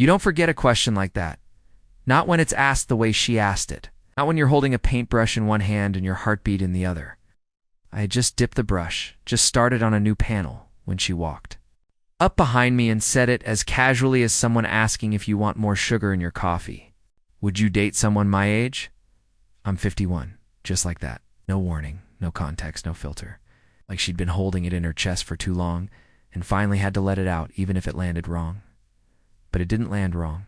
You don't forget a question like that. Not when it's asked the way she asked it. Not when you're holding a paintbrush in one hand and your heartbeat in the other. I had just dipped the brush, just started on a new panel, when she walked up behind me and said it as casually as someone asking if you want more sugar in your coffee. Would you date someone my age? I'm 51, just like that. No warning, no context, no filter. Like she'd been holding it in her chest for too long and finally had to let it out even if it landed wrong. But it didn't land wrong.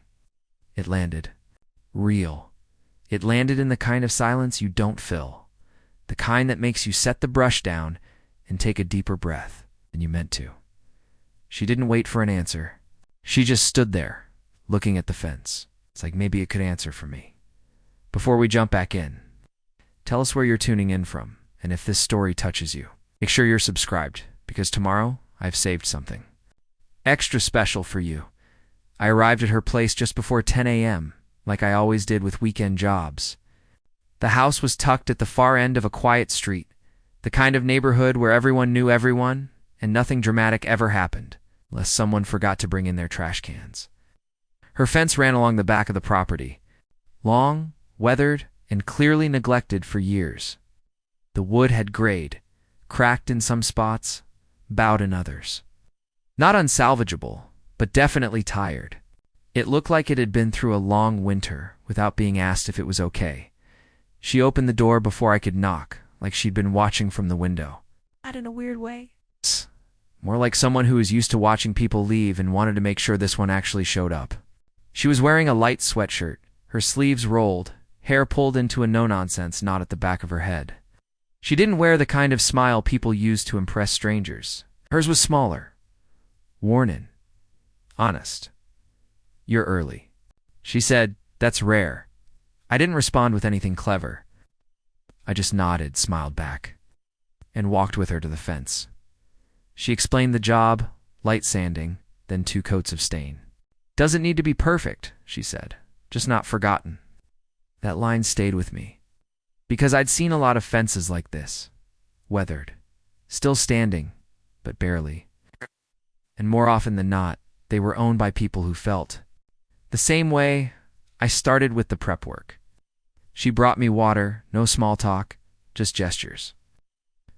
It landed real. It landed in the kind of silence you don't fill. The kind that makes you set the brush down and take a deeper breath than you meant to. She didn't wait for an answer. She just stood there, looking at the fence. It's like maybe it could answer for me. Before we jump back in, tell us where you're tuning in from, and if this story touches you. Make sure you're subscribed, because tomorrow I've saved something extra special for you. I arrived at her place just before 10 a.m., like I always did with weekend jobs. The house was tucked at the far end of a quiet street, the kind of neighborhood where everyone knew everyone, and nothing dramatic ever happened, unless someone forgot to bring in their trash cans. Her fence ran along the back of the property, long, weathered, and clearly neglected for years. The wood had grayed, cracked in some spots, bowed in others. Not unsalvageable, but definitely tired. It looked like it had been through a long winter without being asked if it was okay. She opened the door before I could knock, like she'd been watching from the window. Not in a weird way. More like someone who was used to watching people leave and wanted to make sure this one actually showed up. She was wearing a light sweatshirt, her sleeves rolled, hair pulled into a no-nonsense knot at the back of her head. She didn't wear the kind of smile people use to impress strangers. Hers was smaller, worn in, honest. You're early. She said, that's rare. I didn't respond with anything clever. I just nodded, smiled back, and walked with her to the fence. She explained the job, light sanding, then 2 coats of stain. Doesn't need to be perfect, she said, just not forgotten. That line stayed with me, because I'd seen a lot of fences like this, weathered, still standing, but barely. And more often than not, they were owned by people who felt the same way. I started with the prep work. She brought me water, no small talk, just gestures.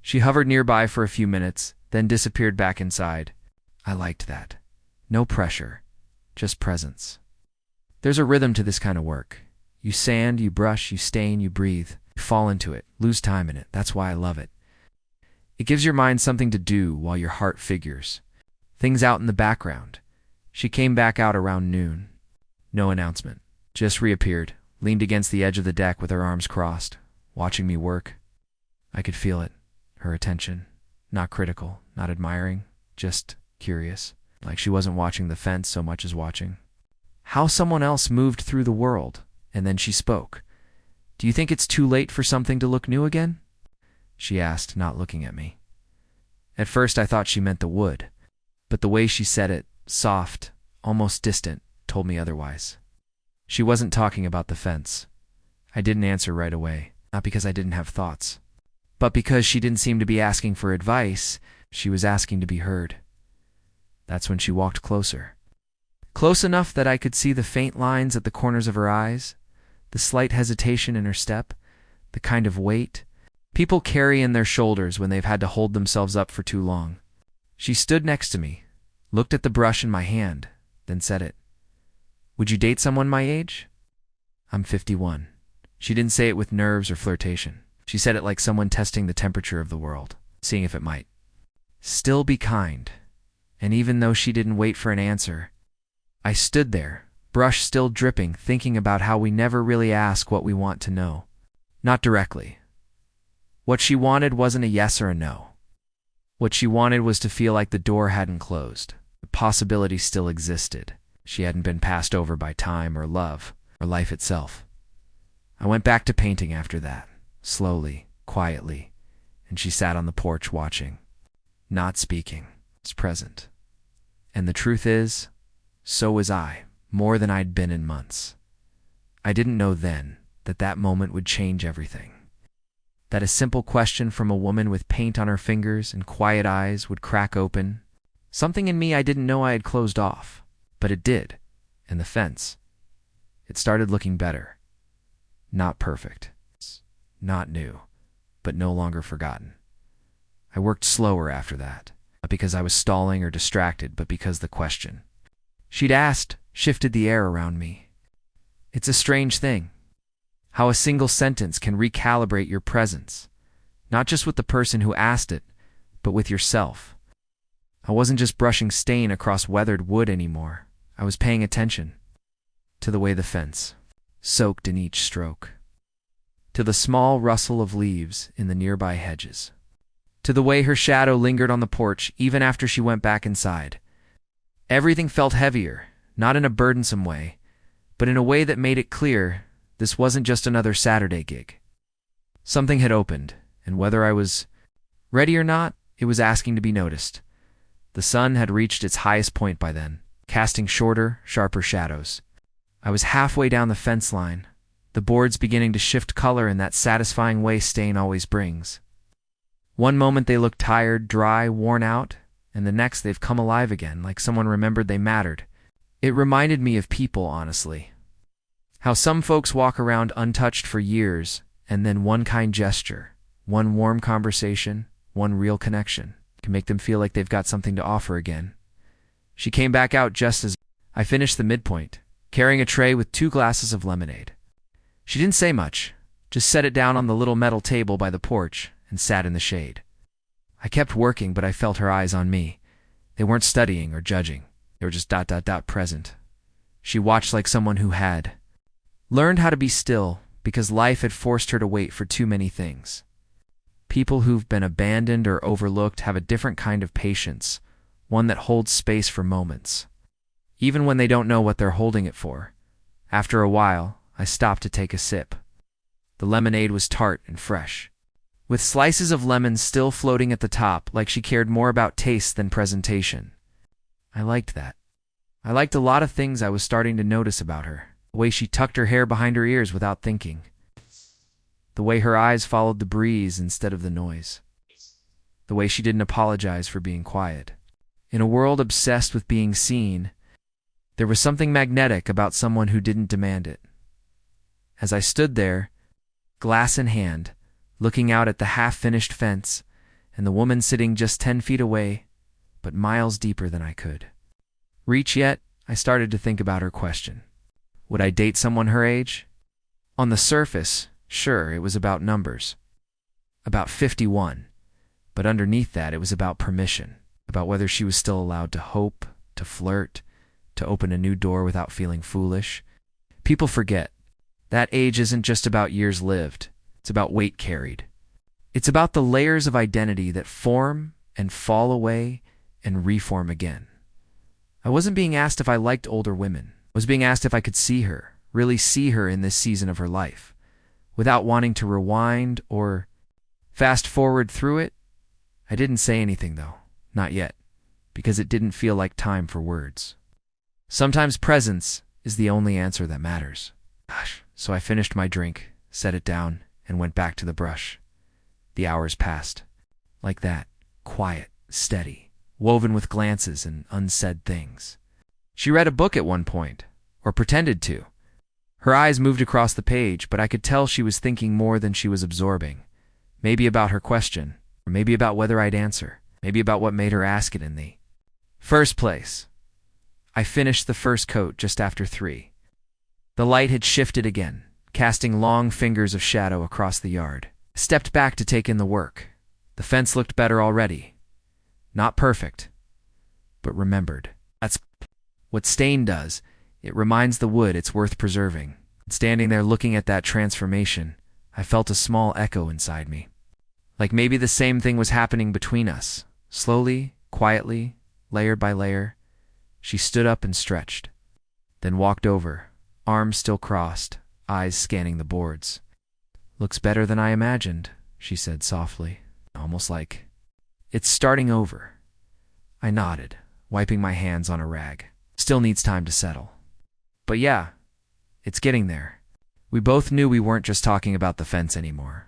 She hovered nearby for a few minutes, then disappeared back inside. I liked that. No pressure, just presence. There's a rhythm to this kind of work. You sand, you brush, you stain, you breathe. You fall into it, lose time in it. That's why I love it. It gives your mind something to do while your heart figures. Things out in the background. She came back out around noon. No announcement. Just reappeared, leaned against the edge of the deck with her arms crossed, watching me work. I could feel it, her attention. Not critical, not admiring, just curious. Like she wasn't watching the fence so much as watching how someone else moved through the world. And then she spoke. Do you think it's too late for something to look new again? She asked, not looking at me. At first I thought she meant the wood, but the way she said it, soft, almost distant, told me otherwise. She wasn't talking about the fence. I didn't answer right away, not because I didn't have thoughts, but because she didn't seem to be asking for advice. She was asking to be heard. That's when she walked closer. Close enough that I could see the faint lines at the corners of her eyes, the slight hesitation in her step, the kind of weight people carry in their shoulders when they've had to hold themselves up for too long. She stood next to me, looked at the brush in my hand, then said it. Would you date someone my age? I'm 51. She didn't say it with nerves or flirtation. She said it like someone testing the temperature of the world, seeing if it might still be kind. And even though she didn't wait for an answer, I stood there, brush still dripping, thinking about how we never really ask what we want to know. Not directly. What she wanted wasn't a yes or a no. What she wanted was to feel like the door hadn't closed. The possibility still existed. She hadn't been passed over by time or love or life itself. I went back to painting after that, slowly, quietly, and she sat on the porch watching, not speaking, just present. And the truth is, so was I, more than I'd been in months. I didn't know then that that moment would change everything. That a simple question from a woman with paint on her fingers and quiet eyes would crack open something in me I didn't know I had closed off, but it did, And the fence, it started looking better. Not perfect. Not new, but no longer forgotten. I worked slower after that, not because I was stalling or distracted, but because the question she'd asked shifted the air around me. It's a strange thing, how a single sentence can recalibrate your presence, not just with the person who asked it, but with yourself. I wasn't just brushing stain across weathered wood anymore. I was paying attention to the way the fence soaked in each stroke, to the small rustle of leaves in the nearby hedges, to the way her shadow lingered on the porch even after she went back inside. Everything felt heavier, not in a burdensome way, but in a way that made it clear this wasn't just another Saturday gig. Something had opened, and whether I was ready or not, it was asking to be noticed. The sun had reached its highest point by then, casting shorter, sharper shadows. I was halfway down the fence line, the boards beginning to shift color in that satisfying way stain always brings. One moment they look tired, dry, worn out, and the next they've come alive again, like someone remembered they mattered. It reminded me of people, honestly. How some folks walk around untouched for years, and then one kind gesture, one warm conversation, one real connection can make them feel like they've got something to offer again. She came back out just as I finished the midpoint, carrying a tray with 2 glasses of lemonade. She didn't say much, just set it down on the little metal table by the porch and sat in the shade. I kept working, but I felt her eyes on me. They weren't studying or judging. They were just present. She watched like someone who had learned how to be still because life had forced her to wait for too many things. People who've been abandoned or overlooked have a different kind of patience, one that holds space for moments, even when they don't know what they're holding it for. After a while, I stopped to take a sip. The lemonade was tart and fresh, with slices of lemon still floating at the top, like she cared more about taste than presentation. I liked that. I liked a lot of things I was starting to notice about her. The way she tucked her hair behind her ears without thinking. The way her eyes followed the breeze instead of the noise. The way she didn't apologize for being quiet. In a world obsessed with being seen, there was something magnetic about someone who didn't demand it. As I stood there, glass in hand, looking out at the half-finished fence, and the woman sitting just 10 feet away, but miles deeper than I could reach yet, I started to think about her question. Would I date someone her age? On the surface, sure, it was about numbers. About 51. But underneath that, it was about permission. About whether she was still allowed to hope, to flirt, to open a new door without feeling foolish. People forget. That age isn't just about years lived. It's about weight carried. It's about the layers of identity that form and fall away and reform again. I wasn't being asked if I liked older women. I was being asked if I could see her, really see her in this season of her life, without wanting to rewind or fast forward through it. I didn't say anything, though. Not yet, because it didn't feel like time for words. Sometimes presence is the only answer that matters. Gosh. So I finished my drink, set it down, and went back to the brush. The hours passed. Like that. Quiet, steady, woven with glances and unsaid things. She read a book at one point, or pretended to. Her eyes moved across the page, but I could tell she was thinking more than she was absorbing. Maybe about her question, or maybe about whether I'd answer, maybe about what made her ask it in the first place. I finished the first coat just after 3. The light had shifted again, casting long fingers of shadow across the yard. I stepped back to take in the work. The fence looked better already. Not perfect, but remembered. That's what stain does. It reminds the wood it's worth preserving. Standing there looking at that transformation, I felt a small echo inside me. Like maybe the same thing was happening between us. Slowly, quietly, layer by layer, she stood up and stretched, then walked over, arms still crossed, eyes scanning the boards. "Looks better than I imagined," she said softly, almost like, "It's starting over." I nodded, wiping my hands on a rag. Still needs time to settle. But yeah, it's getting there. We both knew we weren't just talking about the fence anymore.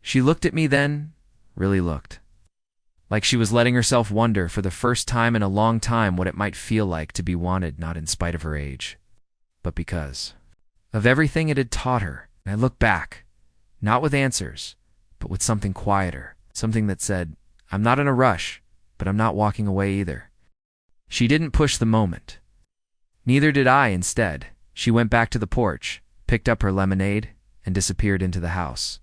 She looked at me then, really looked. like she was letting herself wonder for the first time in a long time what it might feel like to be wanted, not in spite of her age, but because of everything it had taught her. And I look back, not with answers, but with something quieter, something that said, I'm not in a rush, but I'm not walking away either. She didn't push the moment. Neither did I. Instead, she went back to the porch, picked up her lemonade, and disappeared into the house.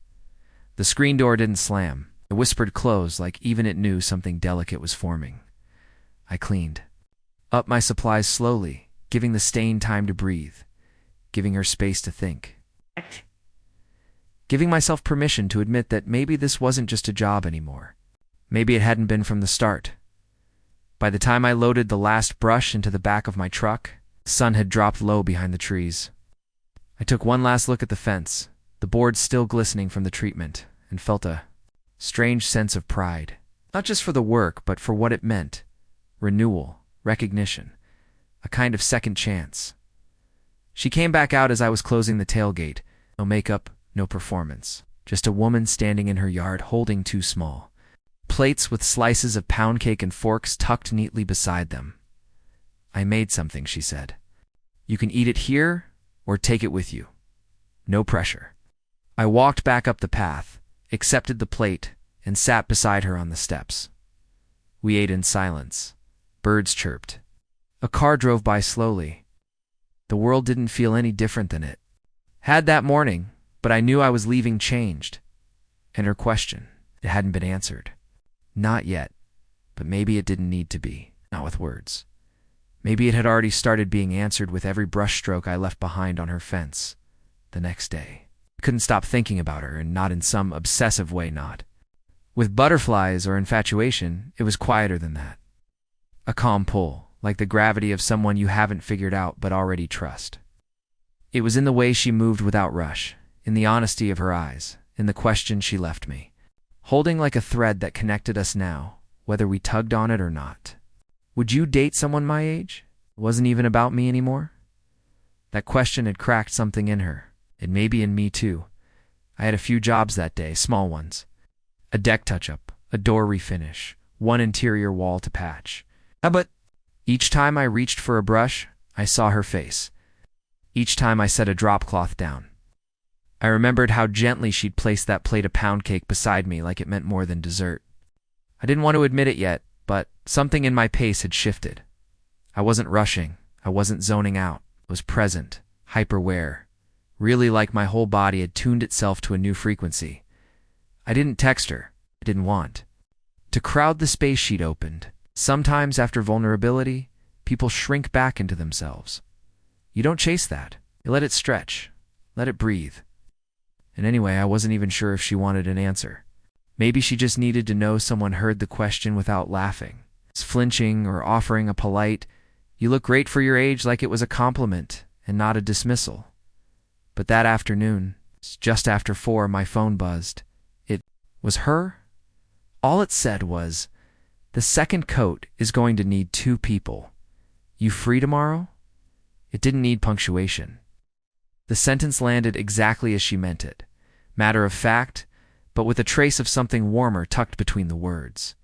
The screen door didn't slam. It whispered close, like even it knew something delicate was forming. I cleaned up my supplies slowly, giving the stain time to breathe, giving her space to think, giving myself permission to admit that maybe this wasn't just a job anymore. Maybe it hadn't been from the start. By the time I loaded the last brush into the back of my truck, the sun had dropped low behind the trees. I took one last look at the fence, the boards still glistening from the treatment, and felt a strange sense of pride, not just for the work, but for what it meant. Renewal, recognition, a kind of second chance. She came back out as I was closing the tailgate. No makeup, no performance. Just a woman standing in her yard holding two small plates with slices of pound cake and forks tucked neatly beside them. I made something, she said. You can eat it here or take it with you. No pressure. I walked back up the path, accepted the plate, and sat beside her on the steps. We ate in silence. Birds chirped. A car drove by slowly. The world didn't feel any different than it had that morning, but I knew I was leaving changed. And her question, it hadn't been answered. Not yet, but maybe it didn't need to be, not with words. Maybe it had already started being answered with every brushstroke I left behind on her fence the next day. I couldn't stop thinking about her, and not in some obsessive way, not with butterflies or infatuation. It was quieter than that. A calm pull, like the gravity of someone you haven't figured out but already trust. It was in the way she moved without rush, in the honesty of her eyes, in the question she left me, holding like a thread that connected us now, whether we tugged on it or not. Would you date someone my age? It wasn't even about me anymore. That question had cracked something in her. It may be in me too. I had a few jobs that day, small ones. A deck touch-up, a door refinish, one interior wall to patch. But each time I reached for a brush, I saw her face. Each time I set a drop cloth down. I remembered how gently she'd placed that plate of pound cake beside me like it meant more than dessert. I didn't want to admit it yet, but something in my pace had shifted. I wasn't rushing. I wasn't zoning out. I was present, hyper-aware, really like my whole body had tuned itself to a new frequency. I didn't text her. I didn't want to crowd the space she'd opened. Sometimes after vulnerability, people shrink back into themselves. You don't chase that. You let it stretch. Let it breathe. And anyway, I wasn't even sure if she wanted an answer. Maybe she just needed to know someone heard the question without laughing, flinching, or offering a polite, "You look great for your age," like it was a compliment and not a dismissal. But that afternoon, just after 4, my phone buzzed. It was her. All it said was, "The second coat is going to need 2 people. You free tomorrow?" It didn't need punctuation. The sentence landed exactly as she meant it. Matter of fact, but with a trace of something warmer tucked between the words.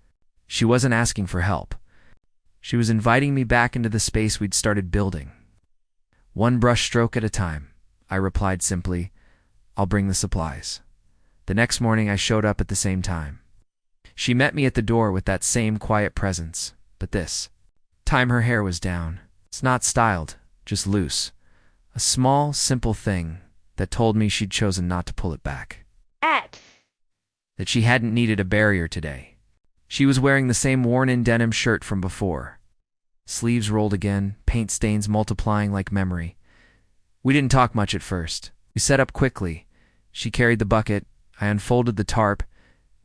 She wasn't asking for help. She was inviting me back into the space we'd started building. One brush stroke at a time, I replied simply, "I'll bring the supplies." The next morning I showed up at the same time. She met me at the door with that same quiet presence, but this time her hair was down. It's not styled, just loose. A small, simple thing that told me she'd chosen not to pull it back. That she hadn't needed a barrier today. She was wearing the same worn-in denim shirt from before. Sleeves rolled again, paint stains multiplying like memory. We didn't talk much at first. We set up quickly. She carried the bucket. I unfolded the tarp.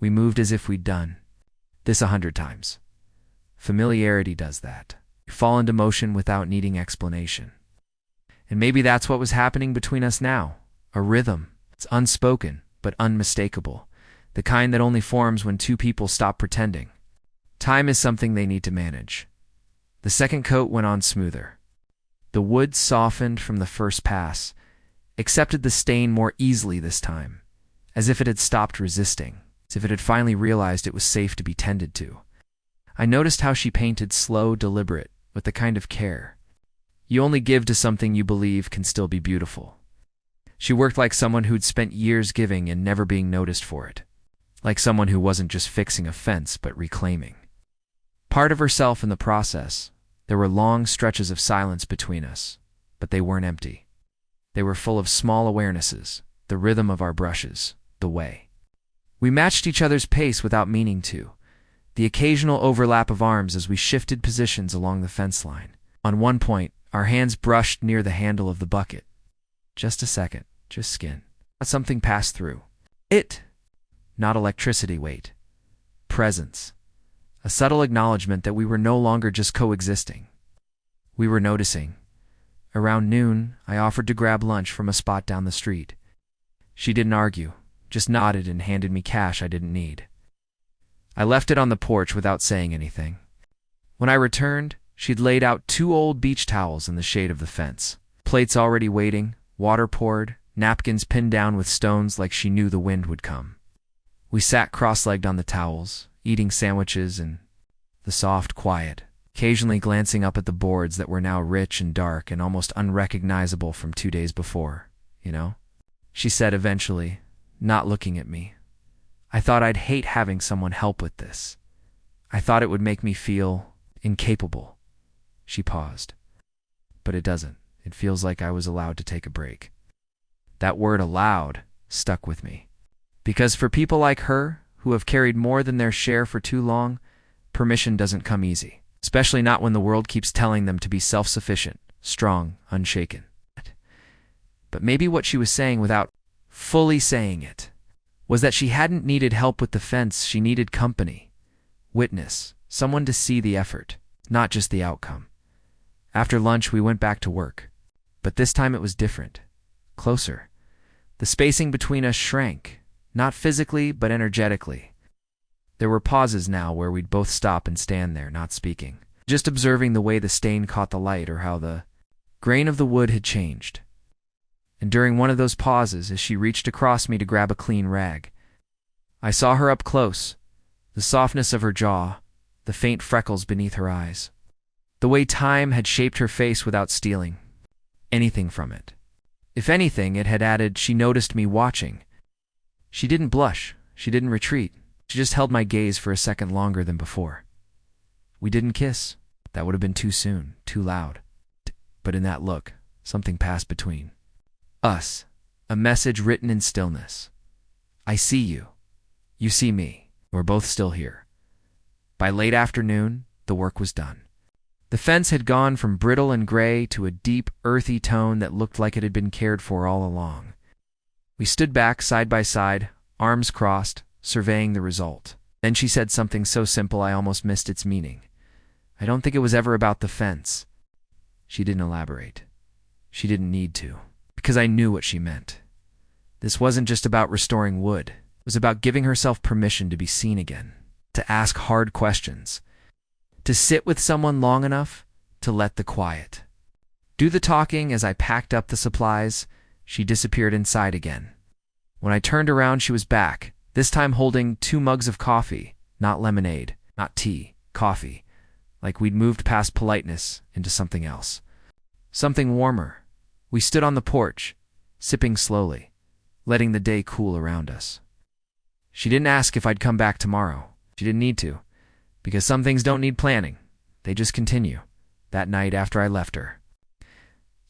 We moved as if we'd done this 100 times. Familiarity does that. You fall into motion without needing explanation. And maybe that's what was happening between us now. A rhythm. It's unspoken, but unmistakable. The kind that only forms when 2 people stop pretending. Time is something they need to manage. The second coat went on smoother. The wood softened from the first pass, accepted the stain more easily this time, as if it had stopped resisting, as if it had finally realized it was safe to be tended to. I noticed how she painted slow, deliberate, with the kind of care you only give to something you believe can still be beautiful. She worked like someone who'd spent years giving and never being noticed for it. Like someone who wasn't just fixing a fence, but reclaiming part of herself in the process. There were long stretches of silence between us, but they weren't empty. They were full of small awarenesses, the rhythm of our brushes, the way we matched each other's pace without meaning to, the occasional overlap of arms as we shifted positions along the fence line. On one point, our hands brushed near the handle of the bucket. Just a second, just skin. Something passed through. It, not electricity, weight, presence. A subtle acknowledgement that we were no longer just coexisting. We were noticing. Around noon, I offered to grab lunch from a spot down the street. She didn't argue, just nodded and handed me cash I didn't need. I left it on the porch without saying anything. When I returned, she'd laid out 2 old beach towels in the shade of the fence. Plates already waiting, water poured, napkins pinned down with stones like she knew the wind would come. We sat cross-legged on the towels, eating sandwiches in the soft quiet, occasionally glancing up at the boards that were now rich and dark and almost unrecognizable from 2 days before, you know? She said eventually, not looking at me, I thought I'd hate having someone help with this. I thought it would make me feel incapable. She paused. But it doesn't. It feels like I was allowed to take a break. That word allowed stuck with me. Because for people like her, who have carried more than their share for too long, permission doesn't come easy. Especially not when the world keeps telling them to be self-sufficient, strong, unshaken. But maybe what she was saying without fully saying it was that she hadn't needed help with the fence, she needed company, witness, someone to see the effort, not just the outcome. After lunch, we went back to work. But this time it was different. Closer. The spacing between us shrank, not physically, but energetically. There were pauses now where we'd both stop and stand there, not speaking, just observing the way the stain caught the light or how the grain of the wood had changed. And during one of those pauses, as she reached across me to grab a clean rag, I saw her up close, the softness of her jaw, the faint freckles beneath her eyes. The way time had shaped her face without stealing anything from it. If anything, it had added, she noticed me watching. She didn't blush, she didn't retreat. She just held my gaze for a second longer than before. We didn't kiss. That would have been too soon, too loud. But in that look, something passed between us, a message written in stillness. I see you. You see me. We're both still here. By late afternoon, the work was done. The fence had gone from brittle and gray to a deep, earthy tone that looked like it had been cared for all along. We stood back side by side, arms crossed, surveying the result. Then she said something so simple I almost missed its meaning. I don't think it was ever about the fence. She didn't elaborate. She didn't need to, because I knew what she meant. This wasn't just about restoring wood. It was about giving herself permission to be seen again, to ask hard questions, to sit with someone long enough to let the quiet do the talking. As I packed up the supplies, she disappeared inside again. When I turned around, she was back, this time holding 2 mugs of coffee, not lemonade, not tea, coffee, like we'd moved past politeness into something else. Something warmer. We stood on the porch, sipping slowly, letting the day cool around us. She didn't ask if I'd come back tomorrow. She didn't need to, because some things don't need planning. They just continue. That night after I left her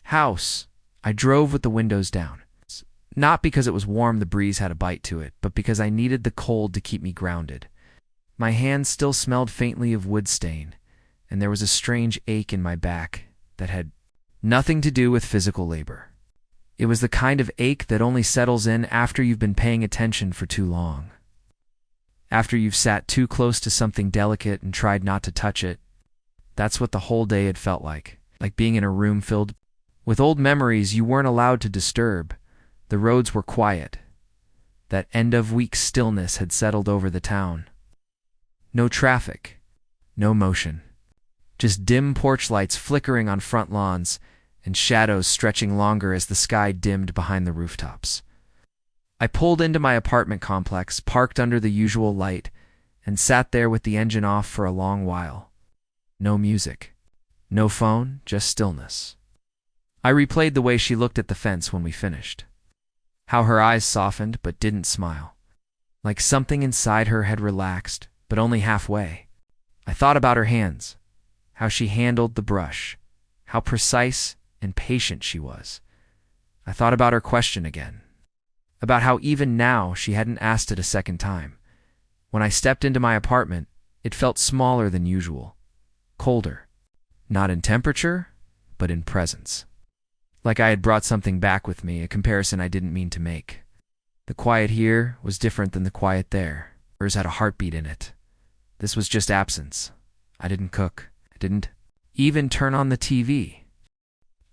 house, I drove with the windows down. Not because it was warm, the breeze had a bite to it, but because I needed the cold to keep me grounded. My hands still smelled faintly of wood stain, and there was a strange ache in my back that had nothing to do with physical labor. It was the kind of ache that only settles in after you've been paying attention for too long. After you've sat too close to something delicate and tried not to touch it. That's what the whole day had felt like being in a room filled with old memories you weren't allowed to disturb. The roads were quiet. That end-of-week stillness had settled over the town. No traffic, no motion. Just dim porch lights flickering on front lawns and shadows stretching longer as the sky dimmed behind the rooftops. I pulled into my apartment complex, parked under the usual light, and sat there with the engine off for a long while. No music. No phone, just stillness. I replayed the way she looked at the fence when we finished. How her eyes softened but didn't smile. Like something inside her had relaxed, but only halfway. I thought about her hands, how she handled the brush, how precise and patient she was. I thought about her question again, about how even now she hadn't asked it a second time. When I stepped into my apartment, it felt smaller than usual, colder. Not in temperature, but in presence. Like I had brought something back with me, a comparison I didn't mean to make. The quiet here was different than the quiet there. Hers had a heartbeat in it. This was just absence. I didn't cook. I didn't even turn on the TV.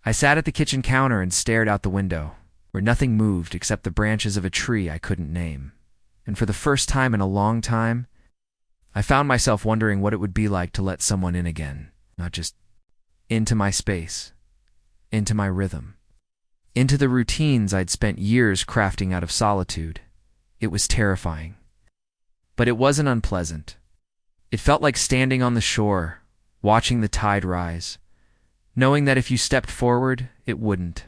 I sat at the kitchen counter and stared out the window, where nothing moved except the branches of a tree I couldn't name. And for the first time in a long time, I found myself wondering what it would be like to let someone in again, not just into my space, into my rhythm, into the routines I'd spent years crafting out of solitude. It was terrifying. But it wasn't unpleasant. It felt like standing on the shore, watching the tide rise, knowing that if you stepped forward, it wouldn't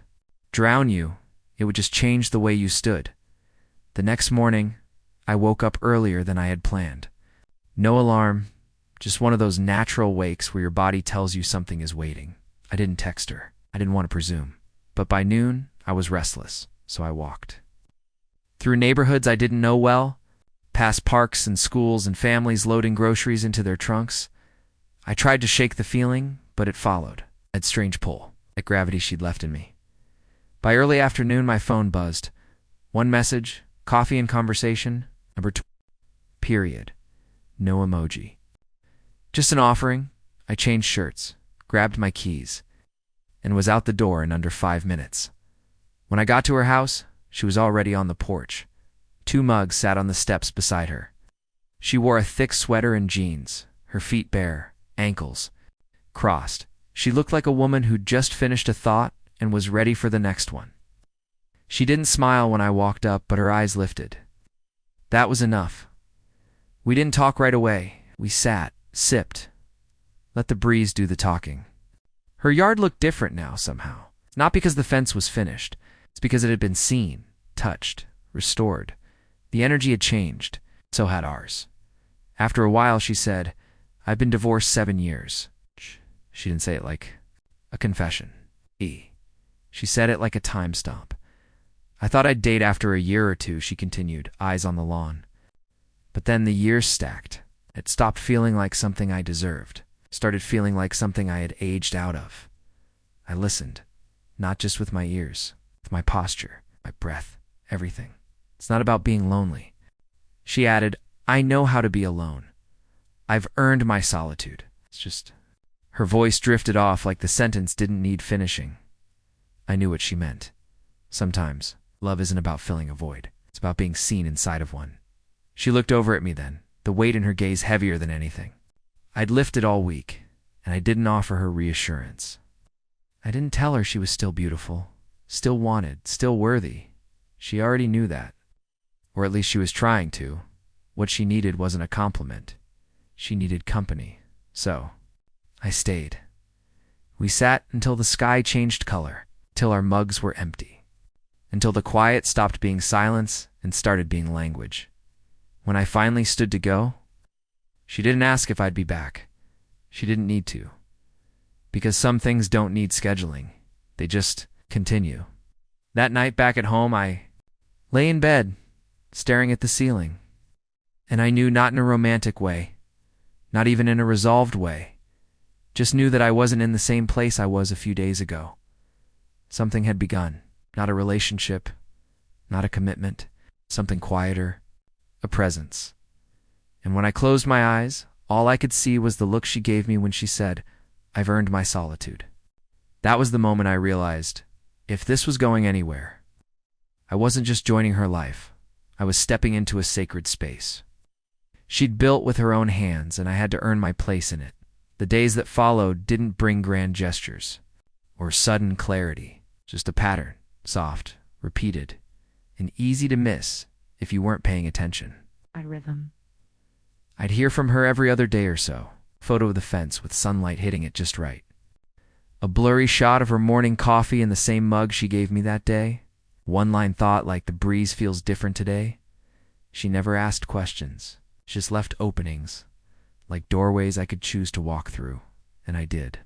drown you, it would just change the way you stood. The next morning, I woke up earlier than I had planned. No alarm, just one of those natural wakes where your body tells you something is waiting. I didn't text her. I didn't want to presume. But by noon, I was restless, so I walked. Through neighborhoods I didn't know well, past parks and schools and families loading groceries into their trunks. I tried to shake the feeling, but it followed. That strange pull, that gravity she'd left in me. By early afternoon, my phone buzzed. One message, coffee and conversation, number 2, period. No emoji. Just an offering. I changed shirts, grabbed my keys, and was out the door in under 5 minutes. When I got to her house, she was already on the porch. 2 mugs sat on the steps beside her. She wore a thick sweater and jeans, her feet bare, ankles crossed. She looked like a woman who'd just finished a thought and was ready for the next one. She didn't smile when I walked up, but her eyes lifted. That was enough. We didn't talk right away. We sat, sipped, let the breeze do the talking. Her yard looked different now somehow. Not because the fence was finished. It's because it had been seen, touched, restored. The energy had changed. So had ours. After a while, she said, "I've been divorced 7 years." She didn't say it like a confession. She said it like a time stamp. I thought I'd date after a year or two, she continued, eyes on the lawn. But then the years stacked. It stopped feeling like something I deserved. Started feeling like something I had aged out of. I listened, not just with my ears, with my posture, my breath, everything. It's not about being lonely. She added, "I know how to be alone. I've earned my solitude. It's just..." Her voice drifted off like the sentence didn't need finishing. I knew what she meant. Sometimes, love isn't about filling a void. It's about being seen inside of one. She looked over at me then, the weight in her gaze heavier than anything. I'd lifted all week, and I didn't offer her reassurance. I didn't tell her she was still beautiful, still wanted, still worthy. She already knew that. Or at least she was trying to. What she needed wasn't a compliment. She needed company. So I stayed. We sat until the sky changed color, till our mugs were empty, until the quiet stopped being silence and started being language. When I finally stood to go, she didn't ask if I'd be back. She didn't need to. Because some things don't need scheduling. They just continue. That night back at home, I lay in bed, staring at the ceiling. And I knew not in a romantic way, not even in a resolved way. Just knew that I wasn't in the same place I was a few days ago. Something had begun. Not a relationship, not a commitment, something quieter, a presence. And when I closed my eyes, all I could see was the look she gave me when she said, "I've earned my solitude." That was the moment I realized, if this was going anywhere, I wasn't just joining her life. I was stepping into a sacred space. She'd built with her own hands, and I had to earn my place in it. The days that followed didn't bring grand gestures or sudden clarity, just a pattern, soft, repeated, and easy to miss if you weren't paying attention. A rhythm. I'd hear from her every other day or so. Photo of the fence with sunlight hitting it just right. A blurry shot of her morning coffee in the same mug she gave me that day. One-line thought like the breeze feels different today. She never asked questions. She just left openings, like doorways I could choose to walk through. And I did.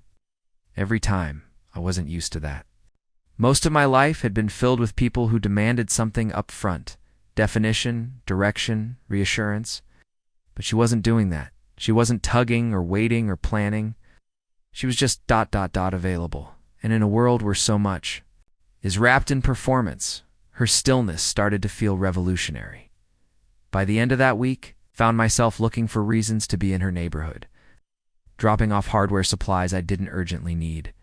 Every time, I wasn't used to that. Most of my life had been filled with people who demanded something up front. Definition, direction, reassurance. But she wasn't doing that. She wasn't tugging or waiting or planning. She was just ... available. And in a world where so much is wrapped in performance, her stillness started to feel revolutionary. By the end of that week, found myself looking for reasons to be in her neighborhood, dropping off hardware supplies I didn't urgently need,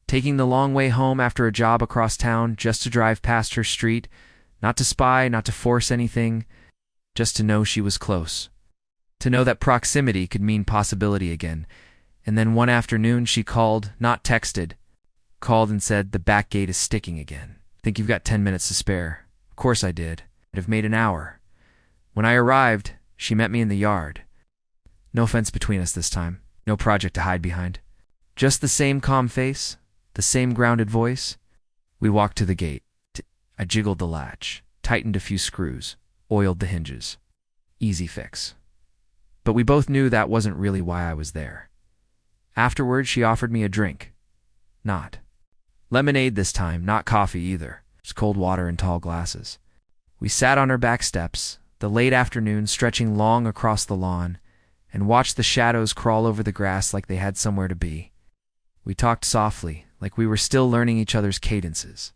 taking the long way home after a job across town just to drive past her street, not to spy, not to force anything, just to know she was close, to know that proximity could mean possibility again. And then one afternoon she called, not texted, called and said, "The back gate is sticking again. Think you've got 10 minutes to spare?" Of course I did. I'd have made an hour. When I arrived, she met me in the yard. No fence between us this time. No project to hide behind. Just the same calm face, the same grounded voice. We walked to the gate. I jiggled the latch, tightened a few screws, oiled the hinges. Easy fix. But we both knew that wasn't really why I was there. Afterwards, she offered me a drink. Not lemonade this time, not coffee either. Just cold water in tall glasses. We sat on her back steps, the late afternoon stretching long across the lawn, and watched the shadows crawl over the grass like they had somewhere to be. We talked softly, like we were still learning each other's cadences.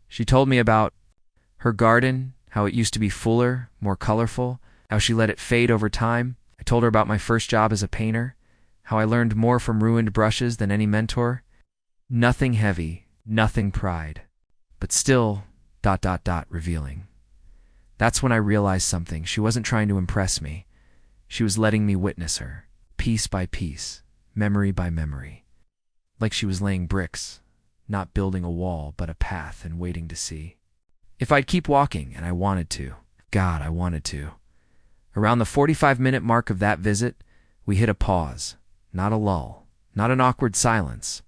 She told me about her garden, how it used to be fuller, more colorful, how she let it fade over time. I told her about my first job as a painter, how I learned more from ruined brushes than any mentor. Nothing heavy, nothing pride, but still ... revealing. That's when I realized something. She wasn't trying to impress me. She was letting me witness her, piece by piece, memory by memory. Like she was laying bricks, not building a wall, but a path and waiting to see. If I'd keep walking, and I wanted to. God, I wanted to. Around the 45-minute mark of that visit, we hit a pause. Not a lull, not an awkward silence,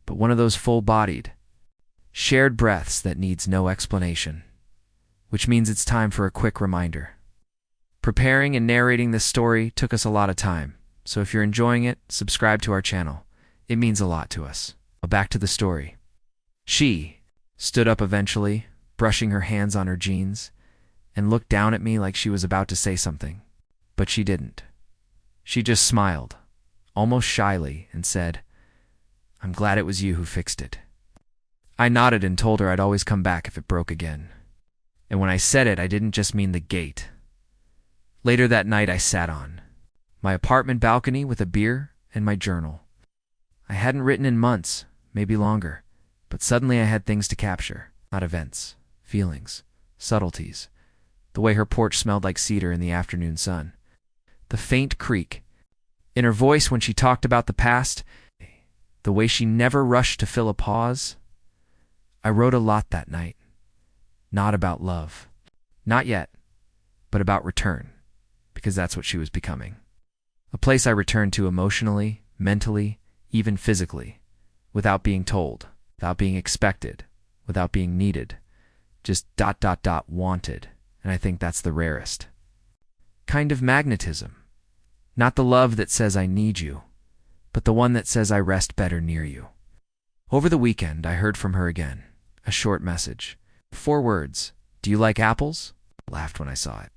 but one of those full-bodied, shared breaths that needs no explanation. Which means it's time for a quick reminder. Preparing and narrating this story took us a lot of time, so if you're enjoying it, subscribe to our channel. It means a lot to us. But back to the story. She stood up eventually, brushing her hands on her jeans, and looked down at me like she was about to say something. But she didn't. She just smiled, almost shyly, and said, "I'm glad it was you who fixed it." I nodded and told her I'd always come back if it broke again. And when I said it, I didn't just mean the gate. Later that night, I sat on my apartment balcony with a beer and my journal. I hadn't written in months, maybe longer, but suddenly I had things to capture, not events, feelings, subtleties, the way her porch smelled like cedar in the afternoon sun, the faint creak in her voice when she talked about the past, the way she never rushed to fill a pause. I wrote a lot that night. Not about love. Not yet, but about return, because that's what she was becoming. A place I returned to emotionally, mentally, even physically, without being told, without being expected, without being needed, just ... wanted, and I think that's the rarest. Kind of magnetism. Not the love that says I need you, but the one that says I rest better near you. Over the weekend, I heard from her again, a short message. 4 words. "Do you like apples?" Laughed when I saw it.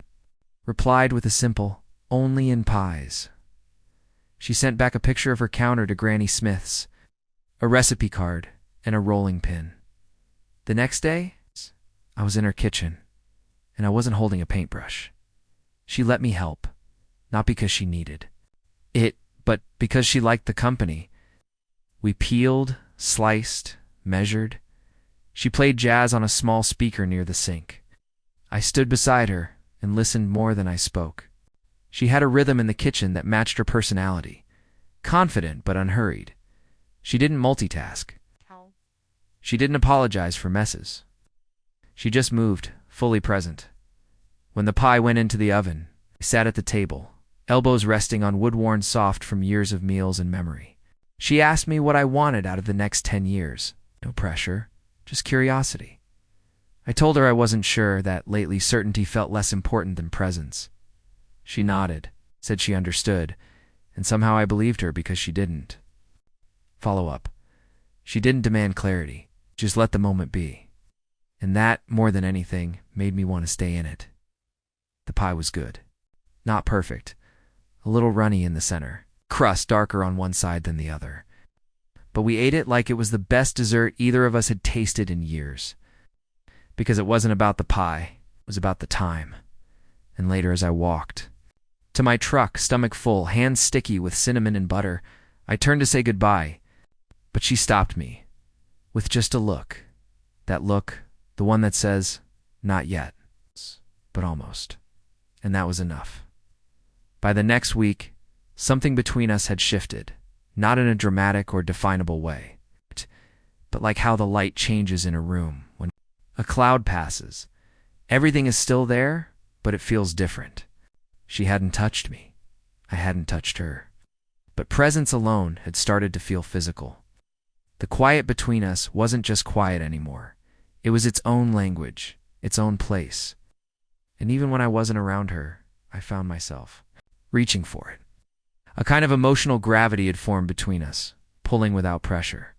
Replied with a simple, "Only in pies." She sent back a picture of her counter to Granny Smith's, a recipe card, and a rolling pin. The next day, I was in her kitchen, and I wasn't holding a paintbrush. She let me help, not because she needed it, but because she liked the company. We peeled, sliced, measured. She played jazz on a small speaker near the sink. I stood beside her and listened more than I spoke. She had a rhythm in the kitchen that matched her personality, confident but unhurried. She didn't multitask. She didn't apologize for messes. She just moved, fully present. When the pie went into the oven, I sat at the table, elbows resting on wood-worn soft from years of meals and memory. She asked me what I wanted out of the next 10 years. No pressure, just curiosity. I told her I wasn't sure, that lately certainty felt less important than presence. She nodded, said she understood, and somehow I believed her because she didn't. Follow up. She didn't demand clarity, just let the moment be. And that, more than anything, made me want to stay in it. The pie was good. Not perfect. A little runny in the center, crust darker on one side than the other. But we ate it like it was the best dessert either of us had tasted in years. Because it wasn't about the pie, it was about the time. And later as I walked to my truck, stomach full, hands sticky with cinnamon and butter, I turned to say goodbye, but she stopped me with just a look. That look, the one that says, not yet, but almost. And that was enough. By the next week, something between us had shifted, not in a dramatic or definable way, but like how the light changes in a room when a cloud passes. Everything is still there, but it feels different. She hadn't touched me. I hadn't touched her. But presence alone had started to feel physical. The quiet between us wasn't just quiet anymore. It was its own language, its own place. And even when I wasn't around her, I found myself reaching for it. A kind of emotional gravity had formed between us, pulling without pressure.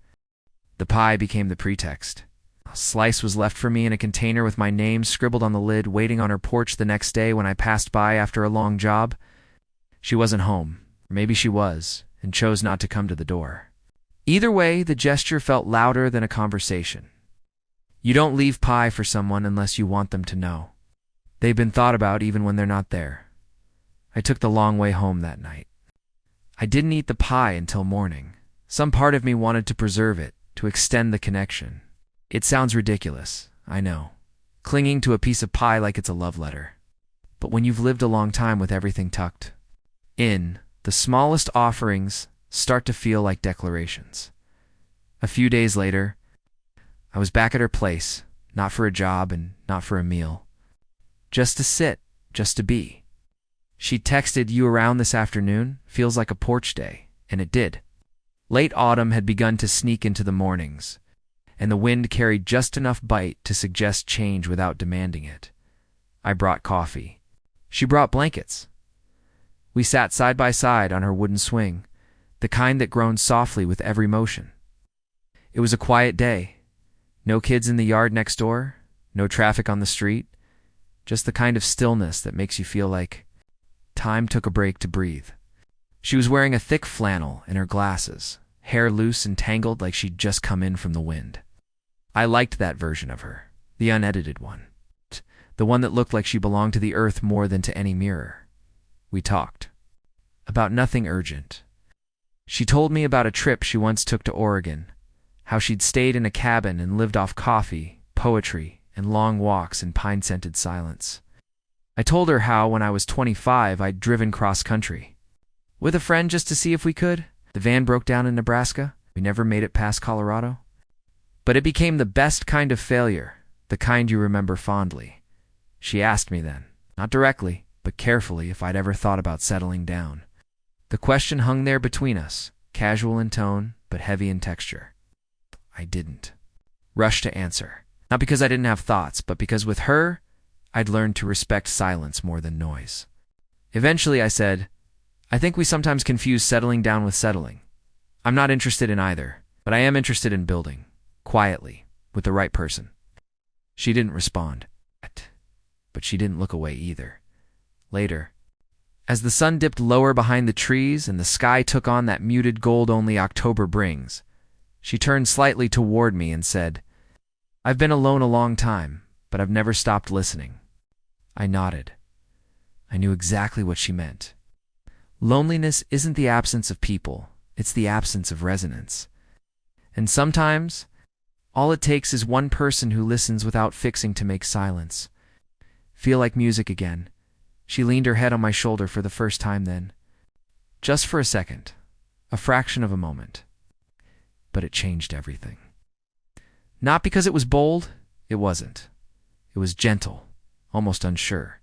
The pie became the pretext. A slice was left for me in a container with my name scribbled on the lid, waiting on her porch the next day when I passed by after a long job. She wasn't home, or maybe she was, and chose not to come to the door. Either way, the gesture felt louder than a conversation. You don't leave pie for someone unless you want them to know they've been thought about even when they're not there. I took the long way home that night. I didn't eat the pie until morning. Some part of me wanted to preserve it, to extend the connection. It sounds ridiculous, I know, clinging to a piece of pie like it's a love letter. But when you've lived a long time with everything tucked in, the smallest offerings start to feel like declarations. A few days later, I was back at her place, not for a job and not for a meal. Just to sit, just to be. She texted, "You around this afternoon? Feels like a porch day." And it did. Late autumn had begun to sneak into the mornings, and the wind carried just enough bite to suggest change without demanding it. I brought coffee. She brought blankets. We sat side by side on her wooden swing, the kind that groaned softly with every motion. It was a quiet day. No kids in the yard next door, no traffic on the street, just the kind of stillness that makes you feel like time took a break to breathe. She was wearing a thick flannel and her glasses, hair loose and tangled like she'd just come in from the wind. I liked that version of her, the unedited one, the one that looked like she belonged to the earth more than to any mirror. We talked about nothing urgent. She told me about a trip she once took to Oregon, how she'd stayed in a cabin and lived off coffee, poetry, and long walks in pine-scented silence. I told her how, when I was 25, I'd driven cross-country with a friend just to see if we could. The van broke down in Nebraska. We never made it past Colorado. But it became the best kind of failure, the kind you remember fondly. She asked me then, not directly, but carefully, if I'd ever thought about settling down. The question hung there between us, casual in tone, but heavy in texture. I didn't rush to answer. Not because I didn't have thoughts, but because with her, I'd learned to respect silence more than noise. Eventually I said, "I think we sometimes confuse settling down with settling. I'm not interested in either, but I am interested in building, quietly, with the right person." She didn't respond, but she didn't look away either. Later, as the sun dipped lower behind the trees and the sky took on that muted gold only October brings, she turned slightly toward me and said, "I've been alone a long time, but I've never stopped listening." I nodded. I knew exactly what she meant. Loneliness isn't the absence of people, it's the absence of resonance. And sometimes, all it takes is one person who listens without fixing to make silence feel like music again. She leaned her head on my shoulder for the first time then. Just for a second, a fraction of a moment. But it changed everything. Not because it was bold, it wasn't. It was gentle, almost unsure.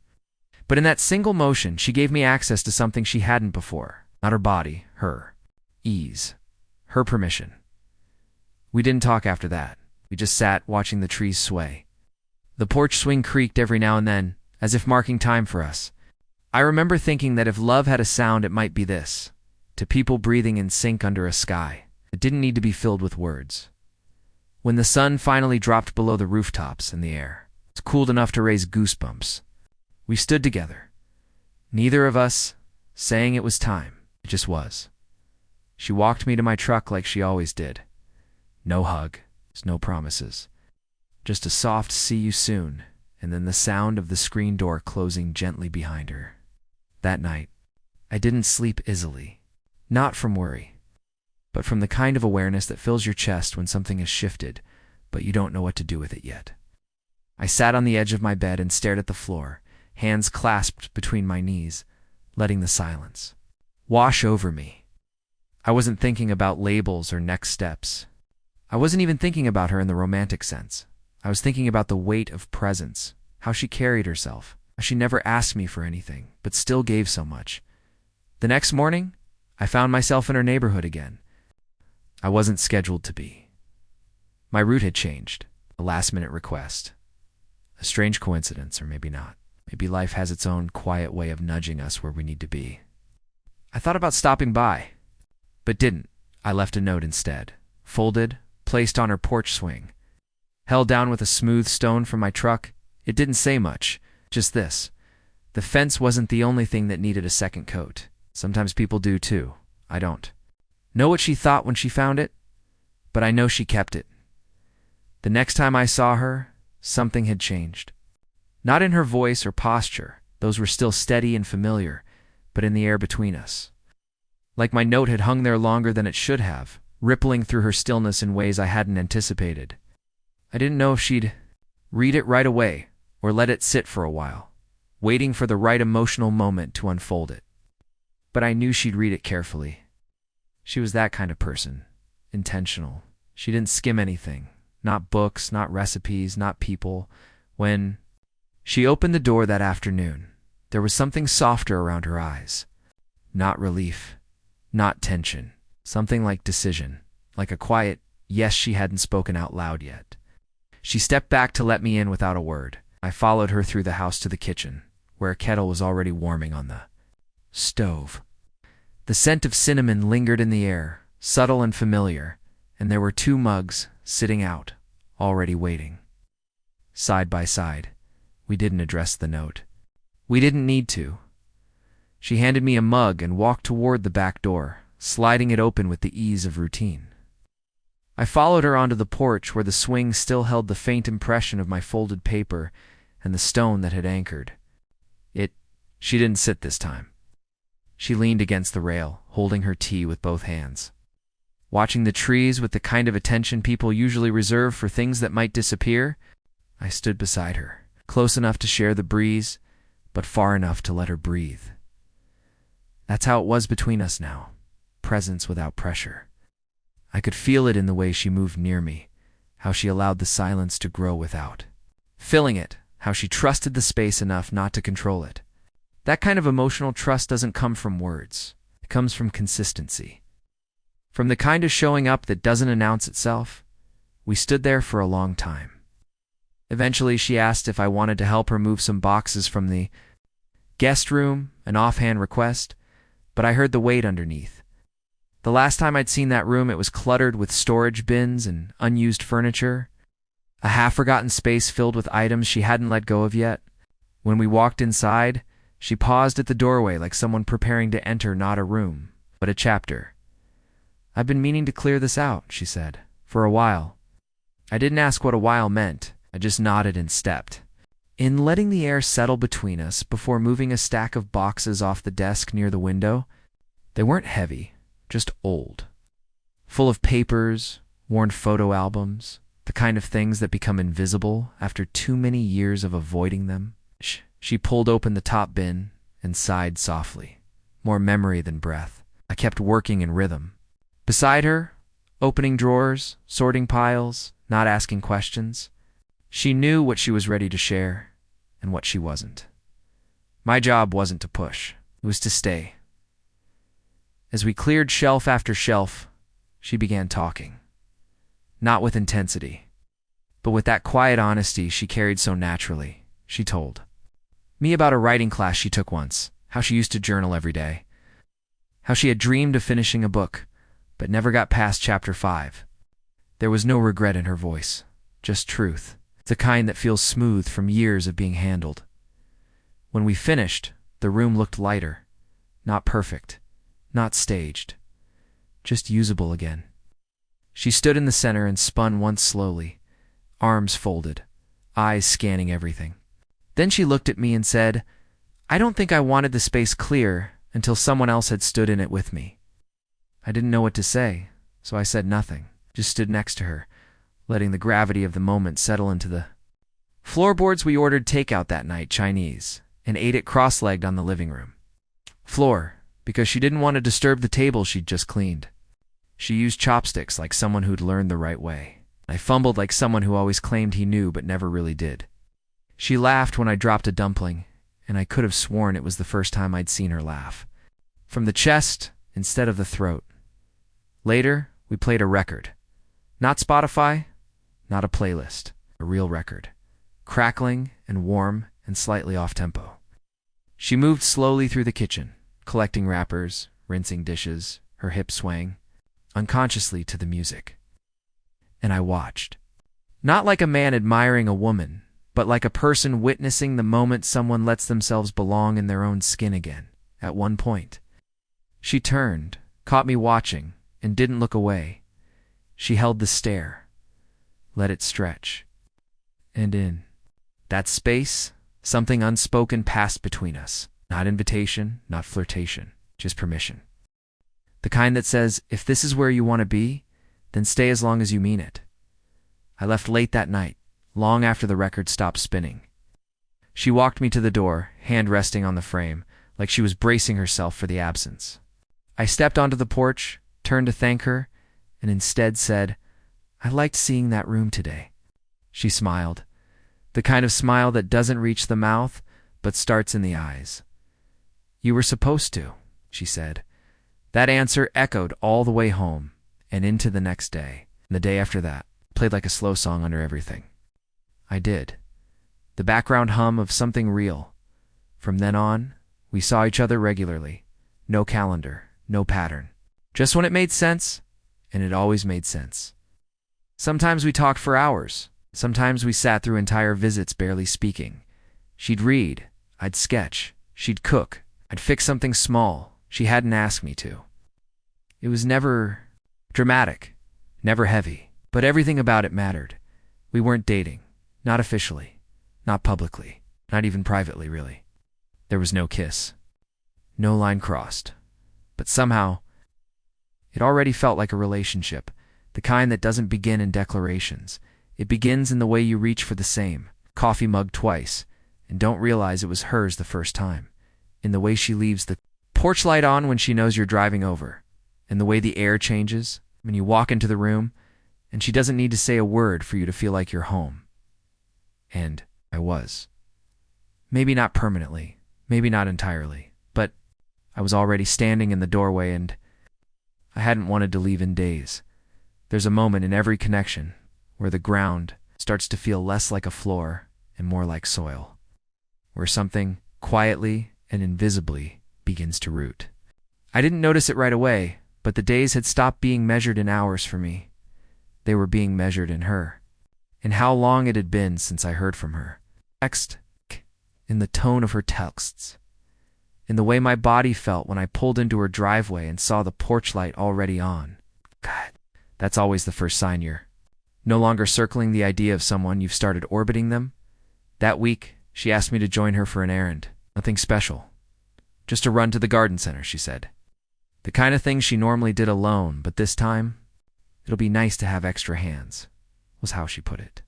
But in that single motion, she gave me access to something she hadn't before. Not her body, her ease, her permission. We didn't talk after that. We just sat watching the trees sway. The porch swing creaked every now and then, as if marking time for us. I remember thinking that if love had a sound, it might be this, to people breathing in sync under a sky. It didn't need to be filled with words. When the sun finally dropped below the rooftops and the air was cooled enough to raise goosebumps, we stood together, neither of us saying it was time. It just was. She walked me to my truck like she always did. No hug, no promises. Just a soft "see you soon," and then the sound of the screen door closing gently behind her. That night, I didn't sleep easily. Not from worry, but from the kind of awareness that fills your chest when something has shifted, but you don't know what to do with it yet. I sat on the edge of my bed and stared at the floor, hands clasped between my knees, letting the silence wash over me. I wasn't thinking about labels or next steps. I wasn't even thinking about her in the romantic sense. I was thinking about the weight of presence, how she carried herself, how she never asked me for anything, but still gave so much. The next morning, I found myself in her neighborhood again. I wasn't scheduled to be. My route had changed, a last-minute request. A strange coincidence, or maybe not. Maybe life has its own quiet way of nudging us where we need to be. I thought about stopping by, but didn't. I left a note instead, folded, placed on her porch swing. Held down with a smooth stone from my truck. It didn't say much, just this. The fence wasn't the only thing that needed a second coat. Sometimes people do too. I don't know what she thought when she found it, but I know she kept it. The next time I saw her, something had changed. Not in her voice or posture, those were still steady and familiar, but in the air between us. Like my note had hung there longer than it should have, rippling through her stillness in ways I hadn't anticipated. I didn't know if she'd read it right away or let it sit for a while, waiting for the right emotional moment to unfold it. But I knew she'd read it carefully. She was that kind of person, intentional. She didn't skim anything, not books, not recipes, not people. When she opened the door that afternoon, there was something softer around her eyes. Not relief, not tension, something like decision, like a quiet yes she hadn't spoken out loud yet. She stepped back to let me in without a word. I followed her through the house to the kitchen, where a kettle was already warming on the stove. The scent of cinnamon lingered in the air, subtle and familiar, and there were 2 mugs sitting out, already waiting. Side by side, we didn't address the note. We didn't need to. She handed me a mug and walked toward the back door, sliding it open with the ease of routine. I followed her onto the porch where the swing still held the faint impression of my folded paper and the stone that had anchored. She didn't sit this time. She leaned against the rail, holding her tea with both hands. Watching the trees with the kind of attention people usually reserve for things that might disappear, I stood beside her, close enough to share the breeze, but far enough to let her breathe. That's how it was between us now, presence without pressure. I could feel it in the way she moved near me, how she allowed the silence to grow without filling it, how she trusted the space enough not to control it. That kind of emotional trust doesn't come from words. It comes from consistency. From the kind of showing up that doesn't announce itself. We stood there for a long time. Eventually, she asked if I wanted to help her move some boxes from the guest room, an offhand request, but I heard the weight underneath. The last time I'd seen that room, it was cluttered with storage bins and unused furniture, a half-forgotten space filled with items she hadn't let go of yet. When we walked inside, she paused at the doorway like someone preparing to enter not a room, but a chapter. "I've been meaning to clear this out," she said, "for a while." I didn't ask what a while meant. I just nodded and stepped. In letting the air settle between us before moving a stack of boxes off the desk near the window, they weren't heavy, just old. Full of papers, worn photo albums, the kind of things that become invisible after too many years of avoiding them. She pulled open the top bin and sighed softly. More memory than breath. I kept working in rhythm. Beside her, opening drawers, sorting piles, not asking questions. She knew what she was ready to share and what she wasn't. My job wasn't to push. It was to stay. As we cleared shelf after shelf, she began talking. Not with intensity, but with that quiet honesty she carried so naturally. She told me about a writing class she took once, how she used to journal every day, how she had dreamed of finishing a book, but never got past chapter 5. There was no regret in her voice, just truth, the kind that feels smooth from years of being handled. When we finished, the room looked lighter, not perfect, not staged, just usable again. She stood in the center and spun once slowly, arms folded, eyes scanning everything. Then she looked at me and said, "I don't think I wanted the space clear until someone else had stood in it with me." I didn't know what to say, so I said nothing, just stood next to her, letting the gravity of the moment settle into the floorboards. We ordered takeout that night, Chinese, and ate it cross-legged on the living room floor, because she didn't want to disturb the table she'd just cleaned. She used chopsticks like someone who'd learned the right way. I fumbled like someone who always claimed he knew but never really did. She laughed when I dropped a dumpling, and I could have sworn it was the first time I'd seen her laugh. From the chest instead of the throat. Later, we played a record. Not Spotify, not a playlist, a real record. Crackling and warm and slightly off-tempo. She moved slowly through the kitchen, collecting wrappers, rinsing dishes, her hips swaying, unconsciously to the music. And I watched. Not like a man admiring a woman, but like a person witnessing the moment someone lets themselves belong in their own skin again, at one point. She turned, caught me watching, and didn't look away. She held the stare, let it stretch. And in that space, something unspoken passed between us. Not invitation, not flirtation, just permission. The kind that says, if this is where you want to be, then stay as long as you mean it. I left late that night, long after the record stopped spinning. She walked me to the door, hand resting on the frame, like she was bracing herself for the absence. I stepped onto the porch, turned to thank her, and instead said, "I liked seeing that room today." She smiled, the kind of smile that doesn't reach the mouth, but starts in the eyes. "You were supposed to," she said. That answer echoed all the way home, and into the next day, and the day after that, played like a slow song under everything. I did. The background hum of something real. From then on, we saw each other regularly. No calendar, no pattern. Just when it made sense, and it always made sense. Sometimes we talked for hours. Sometimes we sat through entire visits barely speaking. She'd read, I'd sketch, she'd cook, I'd fix something small she hadn't asked me to. It was never dramatic, never heavy, but everything about it mattered. We weren't dating, not officially, not publicly, not even privately, really. There was no kiss, no line crossed, but somehow it already felt like a relationship, the kind that doesn't begin in declarations. It begins in the way you reach for the same coffee mug twice and don't realize it was hers the first time, in the way she leaves the porch light on when she knows you're driving over, in the way the air changes when you walk into the room and she doesn't need to say a word for you to feel like you're home. And I was. Maybe not permanently, maybe not entirely, but I was already standing in the doorway and I hadn't wanted to leave in days. There's a moment in every connection where the ground starts to feel less like a floor and more like soil, where something quietly and invisibly begins to root. I didn't notice it right away, but the days had stopped being measured in hours for me. They were being measured in her, in how long it had been since I heard from her. Text, in the tone of her texts, in the way my body felt when I pulled into her driveway and saw the porch light already on. God, that's always the first sign you're no longer circling the idea of someone, you've started orbiting them. That week, she asked me to join her for an errand. Nothing special. Just a run to the garden center, she said. The kind of thing she normally did alone, but this time, it'll be nice to have extra hands, was how she put it.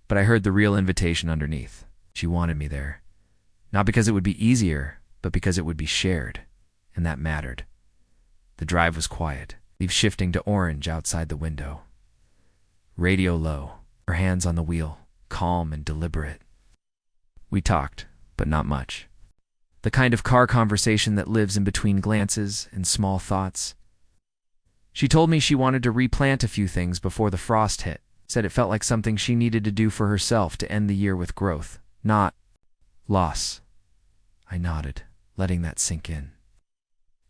But I heard the real invitation underneath. She wanted me there. Not because it would be easier, but because it would be shared, and that mattered. The drive was quiet, leaves shifting to orange outside the window. Radio low, her hands on the wheel, calm and deliberate. We talked, but not much. The kind of car conversation that lives in between glances and small thoughts. She told me she wanted to replant a few things before the frost hit. Said it felt like something she needed to do for herself to end the year with growth, not loss. I nodded, letting that sink in.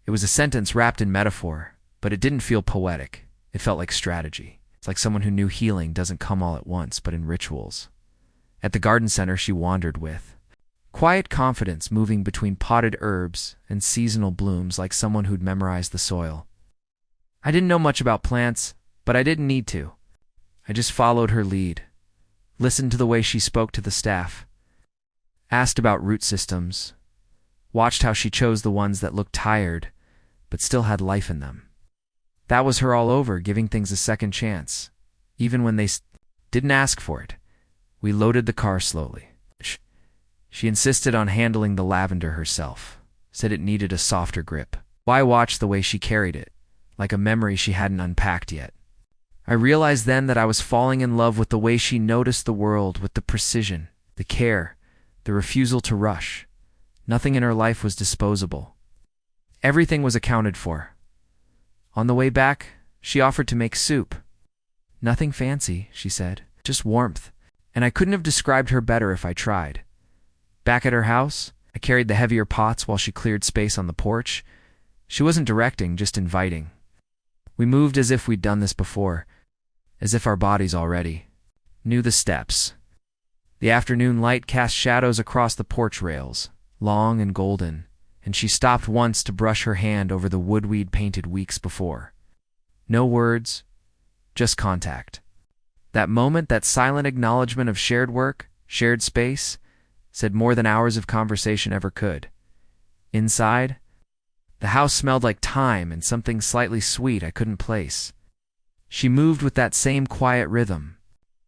It was a sentence wrapped in metaphor, but it didn't feel poetic. It felt like strategy. It's like someone who knew healing doesn't come all at once, but in rituals. At the garden center she wandered with quiet confidence, moving between potted herbs and seasonal blooms like someone who'd memorized the soil. I didn't know much about plants, but I didn't need to. I just followed her lead, listened to the way she spoke to the staff, asked about root systems, watched how she chose the ones that looked tired but still had life in them. That was her all over, giving things a second chance, even when they didn't ask for it. We loaded the car slowly. She insisted on handling the lavender herself, said it needed a softer grip. Why watch the way she carried it, like a memory she hadn't unpacked yet? I realized then that I was falling in love with the way she noticed the world, with the precision, the care, the refusal to rush. Nothing in her life was disposable. Everything was accounted for. On the way back, she offered to make soup. Nothing fancy, she said, just warmth. And I couldn't have described her better if I tried. Back at her house, I carried the heavier pots while she cleared space on the porch. She wasn't directing, just inviting. We moved as if we'd done this before, as if our bodies already knew the steps. The afternoon light cast shadows across the porch rails, long and golden, and she stopped once to brush her hand over the wood we'd painted weeks before. No words, just contact. That moment, that silent acknowledgement of shared work, shared space, said more than hours of conversation ever could. Inside, the house smelled like thyme and something slightly sweet I couldn't place. She moved with that same quiet rhythm,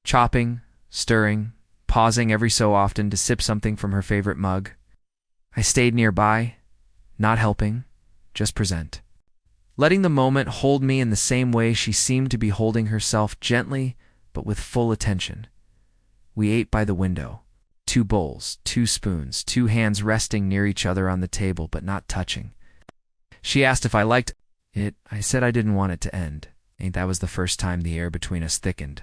chopping, stirring, pausing every so often to sip something from her favorite mug. I stayed nearby, not helping, just present. Letting the moment hold me in the same way she seemed to be holding herself, gently but with full attention. We ate by the window. 2 bowls, 2 spoons, 2 hands resting near each other on the table but not touching. She asked if I liked it. I said I didn't want it to end. Ain't that was the first time the air between us thickened.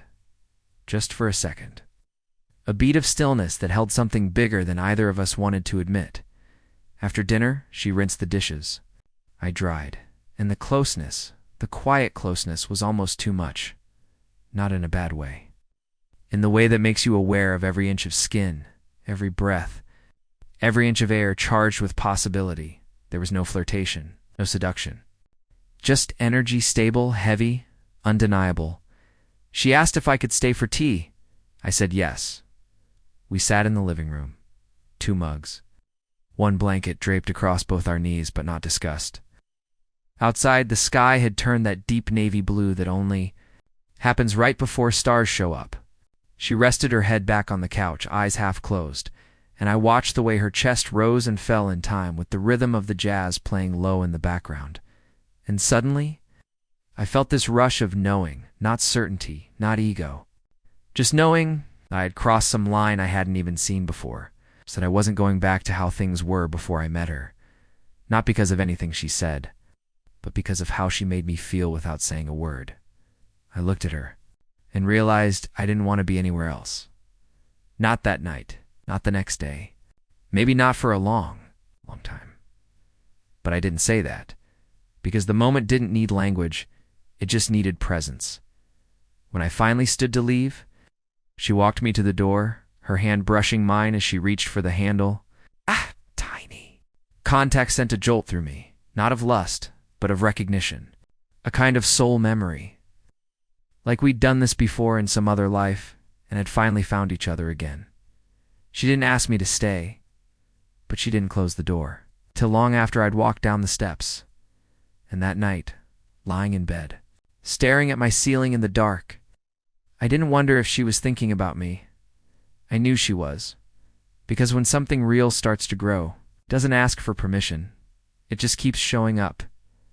Just for a second. A beat of stillness that held something bigger than either of us wanted to admit. After dinner, she rinsed the dishes. I dried, and the closeness, the quiet closeness, was almost too much. Not in a bad way. In the way that makes you aware of every inch of skin, every breath, every inch of air charged with possibility. There was no flirtation, no seduction. Just energy, stable, heavy, undeniable. She asked if I could stay for tea. I said yes. We sat in the living room. 2 mugs. 1 blanket draped across both our knees, but not discussed. Outside, the sky had turned that deep navy blue that only happens right before stars show up. She rested her head back on the couch, eyes half closed, and I watched the way her chest rose and fell in time with the rhythm of the jazz playing low in the background. And suddenly, I felt this rush of knowing, not certainty, not ego. Just knowing I had crossed some line I hadn't even seen before, so that I wasn't going back to how things were before I met her. Not because of anything she said, but because of how she made me feel without saying a word. I looked at her and realized I didn't want to be anywhere else. Not that night, not the next day, maybe not for a long, long time. But I didn't say that, because the moment didn't need language, it just needed presence. When I finally stood to leave, she walked me to the door, her hand brushing mine as she reached for the handle. Ah, tiny. Contact sent a jolt through me, not of lust, but of recognition, a kind of soul memory. Like we'd done this before in some other life and had finally found each other again. She didn't ask me to stay, but she didn't close the door, till long after I'd walked down the steps. And that night, lying in bed, staring at my ceiling in the dark, I didn't wonder if she was thinking about me. I knew she was, because when something real starts to grow, it doesn't ask for permission. It just keeps showing up,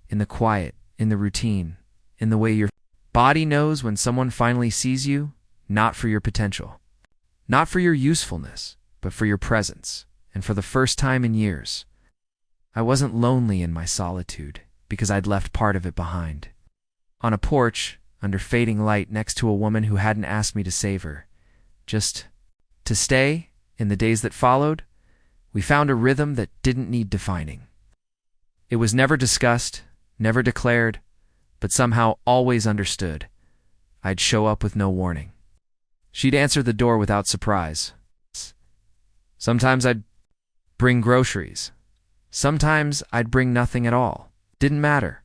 in the quiet, in the routine, in the way your body knows when someone finally sees you, not for your potential, not for your usefulness, but for your presence. And for the first time in years, I wasn't lonely in my solitude, because I'd left part of it behind. On a porch, under fading light next to a woman who hadn't asked me to save her, just to stay, in the days that followed, we found a rhythm that didn't need defining. It was never discussed, never declared, but somehow always understood. I'd show up with no warning. She'd answer the door without surprise. Sometimes I'd bring groceries. Sometimes I'd bring nothing at all. Didn't matter.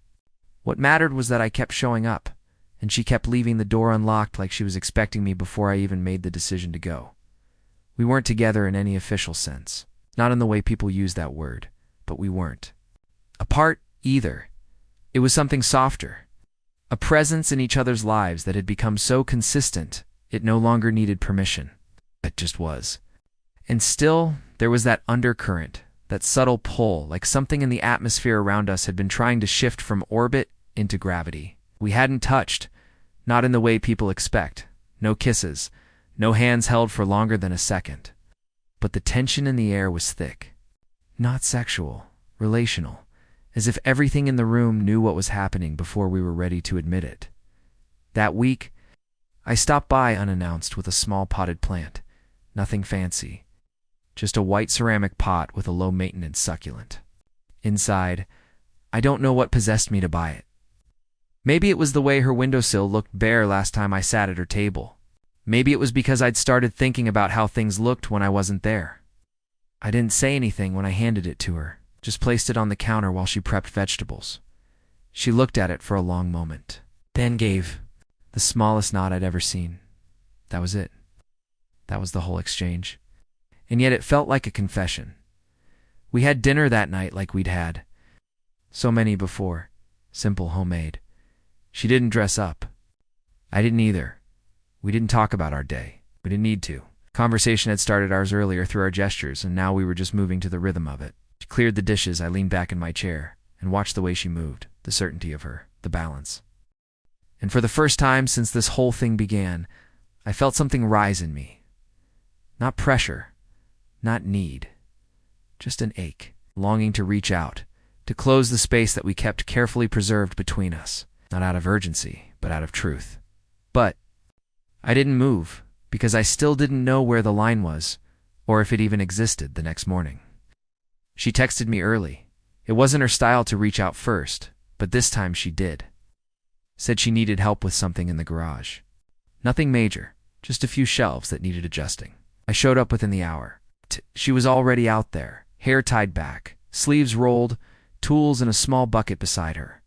What mattered was that I kept showing up, and she kept leaving the door unlocked like she was expecting me before I even made the decision to go. We weren't together in any official sense, not in the way people use that word, but we weren't apart either. It was something softer, a presence in each other's lives that had become so consistent it no longer needed permission. It just was. And still, there was that undercurrent, that subtle pull, like something in the atmosphere around us had been trying to shift from orbit into gravity. We hadn't touched, not in the way people expect. No kisses, no hands held for longer than a second. But the tension in the air was thick. Not sexual, relational, as if everything in the room knew what was happening before we were ready to admit it. That week, I stopped by unannounced with a small potted plant. Nothing fancy. Just a white ceramic pot with a low-maintenance succulent. Inside, I don't know what possessed me to buy it. Maybe it was the way her windowsill looked bare last time I sat at her table. Maybe it was because I'd started thinking about how things looked when I wasn't there. I didn't say anything when I handed it to her, just placed it on the counter while she prepped vegetables. She looked at it for a long moment, then gave the smallest nod I'd ever seen. That was it. That was the whole exchange. And yet it felt like a confession. We had dinner that night like we'd had so many before, simple, homemade. She didn't dress up. I didn't either. We didn't talk about our day. We didn't need to. Conversation had started ours earlier through our gestures, and now we were just moving to the rhythm of it. She cleared the dishes. I leaned back in my chair and watched the way she moved, the certainty of her, the balance. And for the first time since this whole thing began, I felt something rise in me. Not pressure, not need, just an ache, longing to reach out, to close the space that we kept carefully preserved between us, not out of urgency, but out of truth. But I didn't move, because I still didn't know where the line was, or if it even existed the next morning. She texted me early. It wasn't her style to reach out first, but this time she did. Said she needed help with something in the garage. Nothing major, just a few shelves that needed adjusting. I showed up within the hour. She was already out there, hair tied back, sleeves rolled, tools in a small bucket beside her.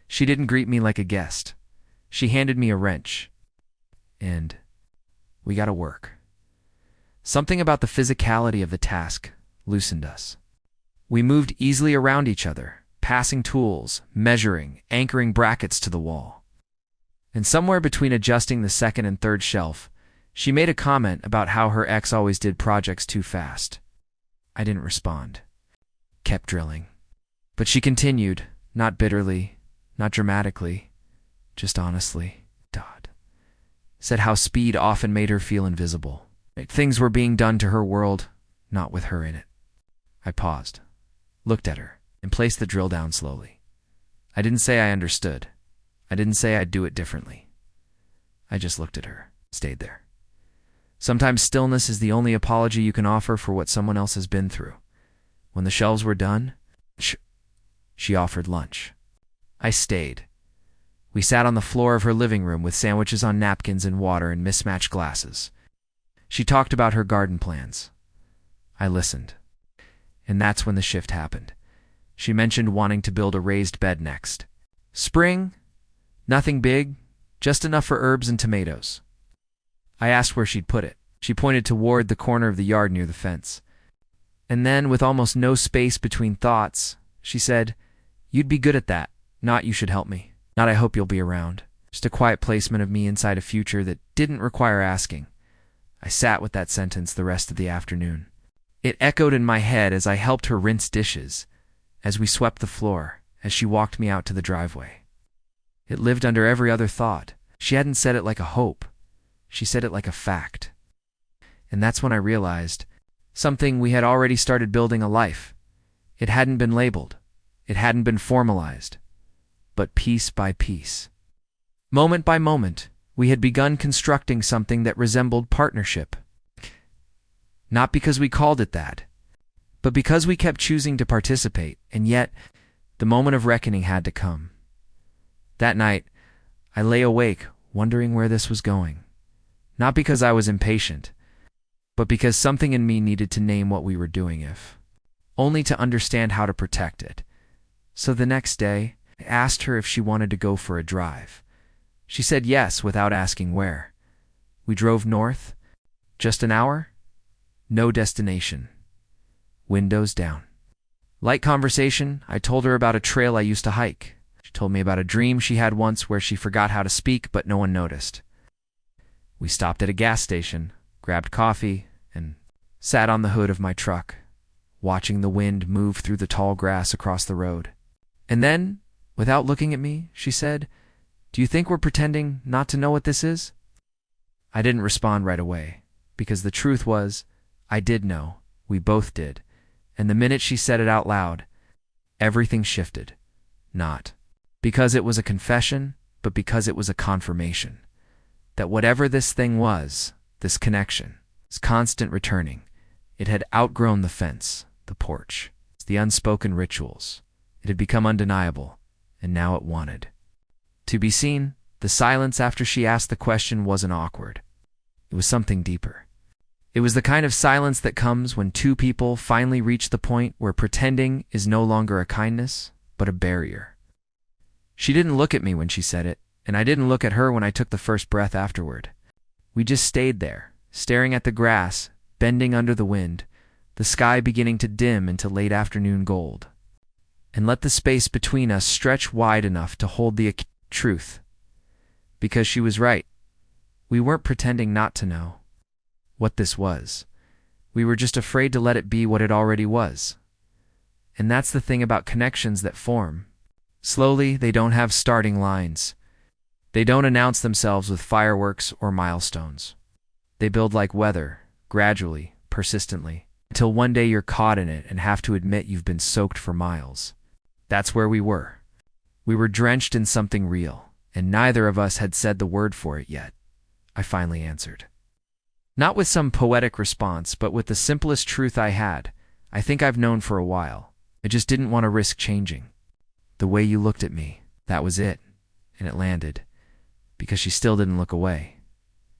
She didn't greet me like a guest. She handed me a wrench. And we got to work. Something about the physicality of the task loosened us. We moved easily around each other, passing tools, measuring, anchoring brackets to the wall. And somewhere between adjusting the second and third shelf, she made a comment about how her ex always did projects too fast. I didn't respond. Kept drilling. But she continued, not bitterly, not dramatically, just honestly. Said how speed often made her feel invisible. Things were being done to her world, not with her in it. I paused, looked at her, and placed the drill down slowly. I didn't say I understood. I didn't say I'd do it differently. I just looked at her, stayed there. Sometimes stillness is the only apology you can offer for what someone else has been through. When the shelves were done, she offered lunch. I stayed. We sat on the floor of her living room with sandwiches on napkins and water in mismatched glasses. She talked about her garden plans. I listened. And that's when the shift happened. She mentioned wanting to build a raised bed next. Spring? Nothing big, just enough for herbs and tomatoes. I asked where she'd put it. She pointed toward the corner of the yard near the fence. And then, with almost no space between thoughts, she said, "You'd be good at that, not you should help me. Not I hope you'll be around." Just a quiet placement of me inside a future that didn't require asking. I sat with that sentence the rest of the afternoon. It echoed in my head as I helped her rinse dishes, as we swept the floor, as she walked me out to the driveway. It lived under every other thought. She hadn't said it like a hope. She said it like a fact. And that's when I realized something we had already started building a life. It hadn't been labeled. It hadn't been formalized. But piece by piece, moment by moment, we had begun constructing something that resembled partnership. Not because we called it that, but because we kept choosing to participate, and yet the moment of reckoning had to come. That night, I lay awake, wondering where this was going. Not because I was impatient, but because something in me needed to name what we were doing, if only to understand how to protect it. So the next day, I asked her if she wanted to go for a drive. She said yes without asking where. We drove north. Just an hour? No destination. Windows down. Light conversation, I told her about a trail I used to hike. She told me about a dream she had once where she forgot how to speak but no one noticed. We stopped at a gas station, grabbed coffee, and sat on the hood of my truck, watching the wind move through the tall grass across the road. And then, without looking at me, she said, "Do you think we're pretending not to know what this is?" I didn't respond right away, because the truth was, I did know. We both did. And the minute she said it out loud, everything shifted. Not because it was a confession, but because it was a confirmation. That whatever this thing was, this connection, this constant returning, it had outgrown the fence, the porch, the unspoken rituals. It had become undeniable, and now it wanted to be seen. The silence after she asked the question wasn't awkward. It was something deeper. It was the kind of silence that comes when two people finally reach the point where pretending is no longer a kindness, but a barrier. She didn't look at me when she said it, and I didn't look at her when I took the first breath afterward. We just stayed there, staring at the grass, bending under the wind, the sky beginning to dim into late afternoon gold, and let the space between us stretch wide enough to hold the truth. Because she was right. We weren't pretending not to know what this was. We were just afraid to let it be what it already was. And that's the thing about connections that form. Slowly, they don't have starting lines. They don't announce themselves with fireworks or milestones. They build like weather, gradually, persistently, until one day you're caught in it and have to admit you've been soaked for miles. That's where we were. We were drenched in something real, and neither of us had said the word for it yet. I finally answered. Not with some poetic response, but with the simplest truth I had. I think I've known for a while. I just didn't want to risk changing. The way you looked at me, that was it. And it landed. Because she still didn't look away.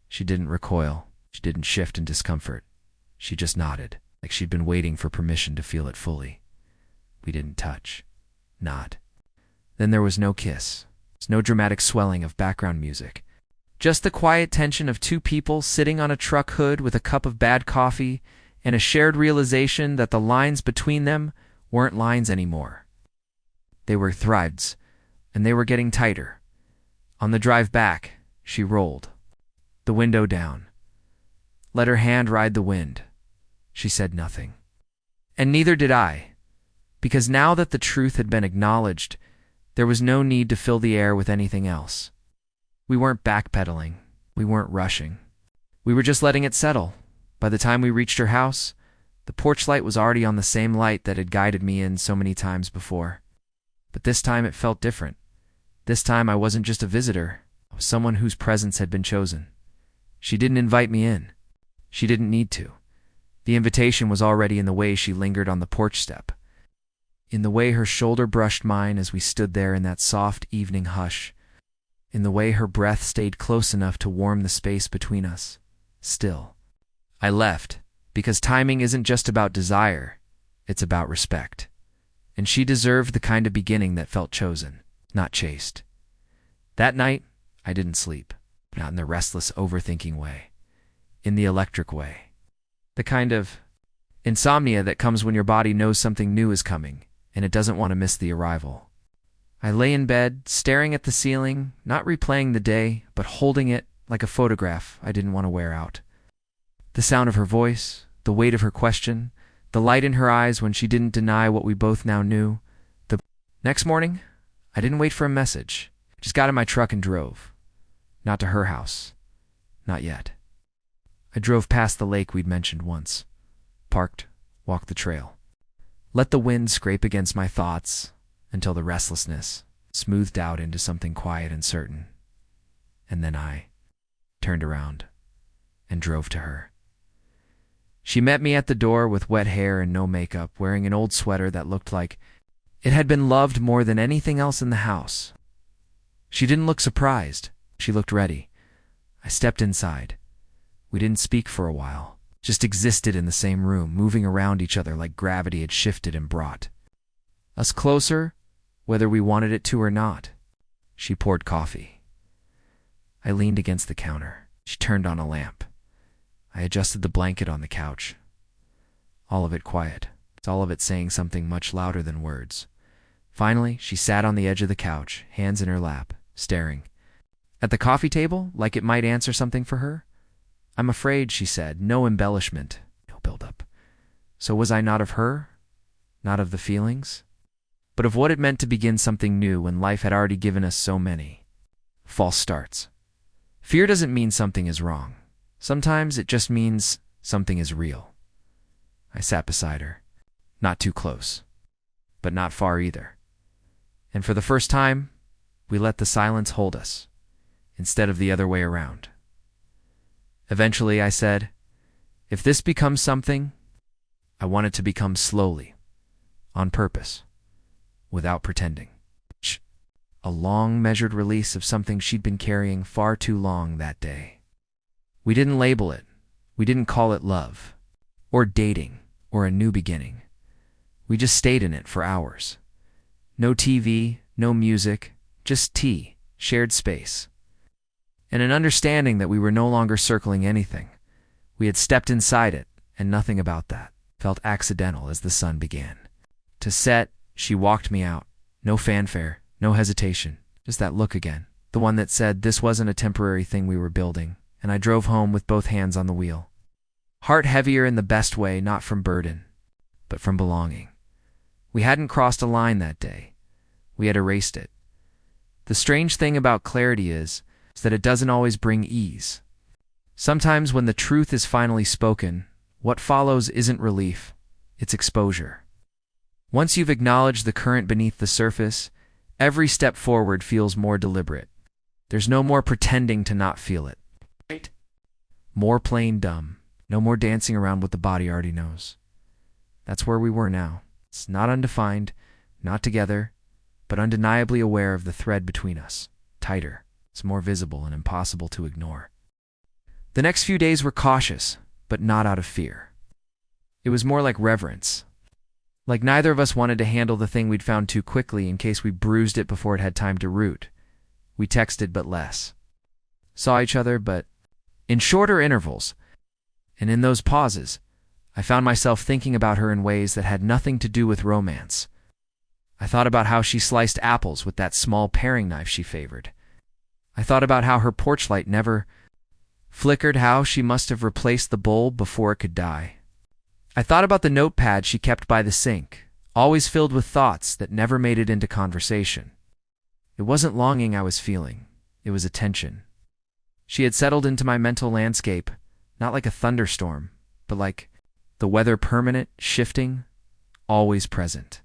She didn't recoil. She didn't shift in discomfort. She just nodded, like she'd been waiting for permission to feel it fully. We didn't touch. Nod. Then there was no kiss. There's no dramatic swelling of background music. Just the quiet tension of two people sitting on a truck hood with a cup of bad coffee and a shared realization that the lines between them weren't lines anymore. They were threads, and they were getting tighter. On the drive back, she rolled, the window down. Let her hand ride the wind. She said nothing. And neither did I, because now that the truth had been acknowledged, there was no need to fill the air with anything else. We weren't backpedaling. We weren't rushing. We were just letting it settle. By the time we reached her house, the porch light was already on the same light that had guided me in so many times before. But this time it felt different. This time I wasn't just a visitor. I was someone whose presence had been chosen. She didn't invite me in. She didn't need to. The invitation was already in the way she lingered on the porch step, in the way her shoulder brushed mine as we stood there in that soft evening hush, in the way her breath stayed close enough to warm the space between us. Still, I left, because timing isn't just about desire, it's about respect. And she deserved the kind of beginning that felt chosen, not chased. That night, I didn't sleep, not in the restless, overthinking way, in the electric way. The kind of insomnia that comes when your body knows something new is coming, and it doesn't want to miss the arrival. I lay in bed, staring at the ceiling, not replaying the day, but holding it like a photograph I didn't want to wear out. The sound of her voice, the weight of her question, the light in her eyes when she didn't deny what we both now knew. The next morning, I didn't wait for a message. Just got in my truck and drove. Not to her house. Not yet. I drove past the lake we'd mentioned once. Parked, walked the trail. Let the wind scrape against my thoughts until the restlessness smoothed out into something quiet and certain. And then I turned around and drove to her. She met me at the door with wet hair and no makeup, wearing an old sweater that looked like it had been loved more than anything else in the house. She didn't look surprised. She looked ready. I stepped inside. We didn't speak for a while, just existed in the same room, moving around each other like gravity had shifted and brought us closer, whether we wanted it to or not. She poured coffee. I leaned against the counter. She turned on a lamp. I adjusted the blanket on the couch. All of it quiet. All of it saying something much louder than words. Finally, she sat on the edge of the couch, hands in her lap, staring at the coffee table like it might answer something for her. "I'm afraid," she said, "no embellishment, no build-up." So was I not of her? Not of the feelings? But of what it meant to begin something new when life had already given us so many false starts. Fear doesn't mean something is wrong. Sometimes it just means something is real. I sat beside her. Not too close, but not far either. And for the first time, we let the silence hold us, instead of the other way around. Eventually, I said, "If this becomes something, I want it to become slowly, on purpose, without pretending." A long, measured release of something she'd been carrying far too long that day. We didn't label it. We didn't call it love, or dating, or a new beginning. We just stayed in it for hours. No TV, no music, just tea, shared space. And an understanding that we were no longer circling anything. We had stepped inside it, and nothing about that felt accidental as the sun began to set. She walked me out. No fanfare, no hesitation, just that look again. The one that said this wasn't a temporary thing we were building, and I drove home with both hands on the wheel. Heart heavier in the best way, not from burden, but from belonging. We hadn't crossed a line that day. We had erased it. The strange thing about clarity is that it doesn't always bring ease. Sometimes when the truth is finally spoken, what follows isn't relief, it's exposure. Once you've acknowledged the current beneath the surface, every step forward feels more deliberate. There's no more pretending to not feel it. Right? More plain dumb. No more dancing around what the body already knows. That's where we were now. It's not undefined, not together, but undeniably aware of the thread between us. Tighter. It's more visible and impossible to ignore. The next few days were cautious, but not out of fear. It was more like reverence. Like neither of us wanted to handle the thing we'd found too quickly in case we bruised it before it had time to root. We texted but less. Saw each other, but in shorter intervals. And in those pauses, I found myself thinking about her in ways that had nothing to do with romance. I thought about how she sliced apples with that small paring knife she favored. I thought about how her porch light never flickered, how she must have replaced the bulb before it could die. I thought about the notepad she kept by the sink, always filled with thoughts that never made it into conversation. It wasn't longing I was feeling, it was attention. She had settled into my mental landscape, not like a thunderstorm, but like the weather, permanent, shifting, always present.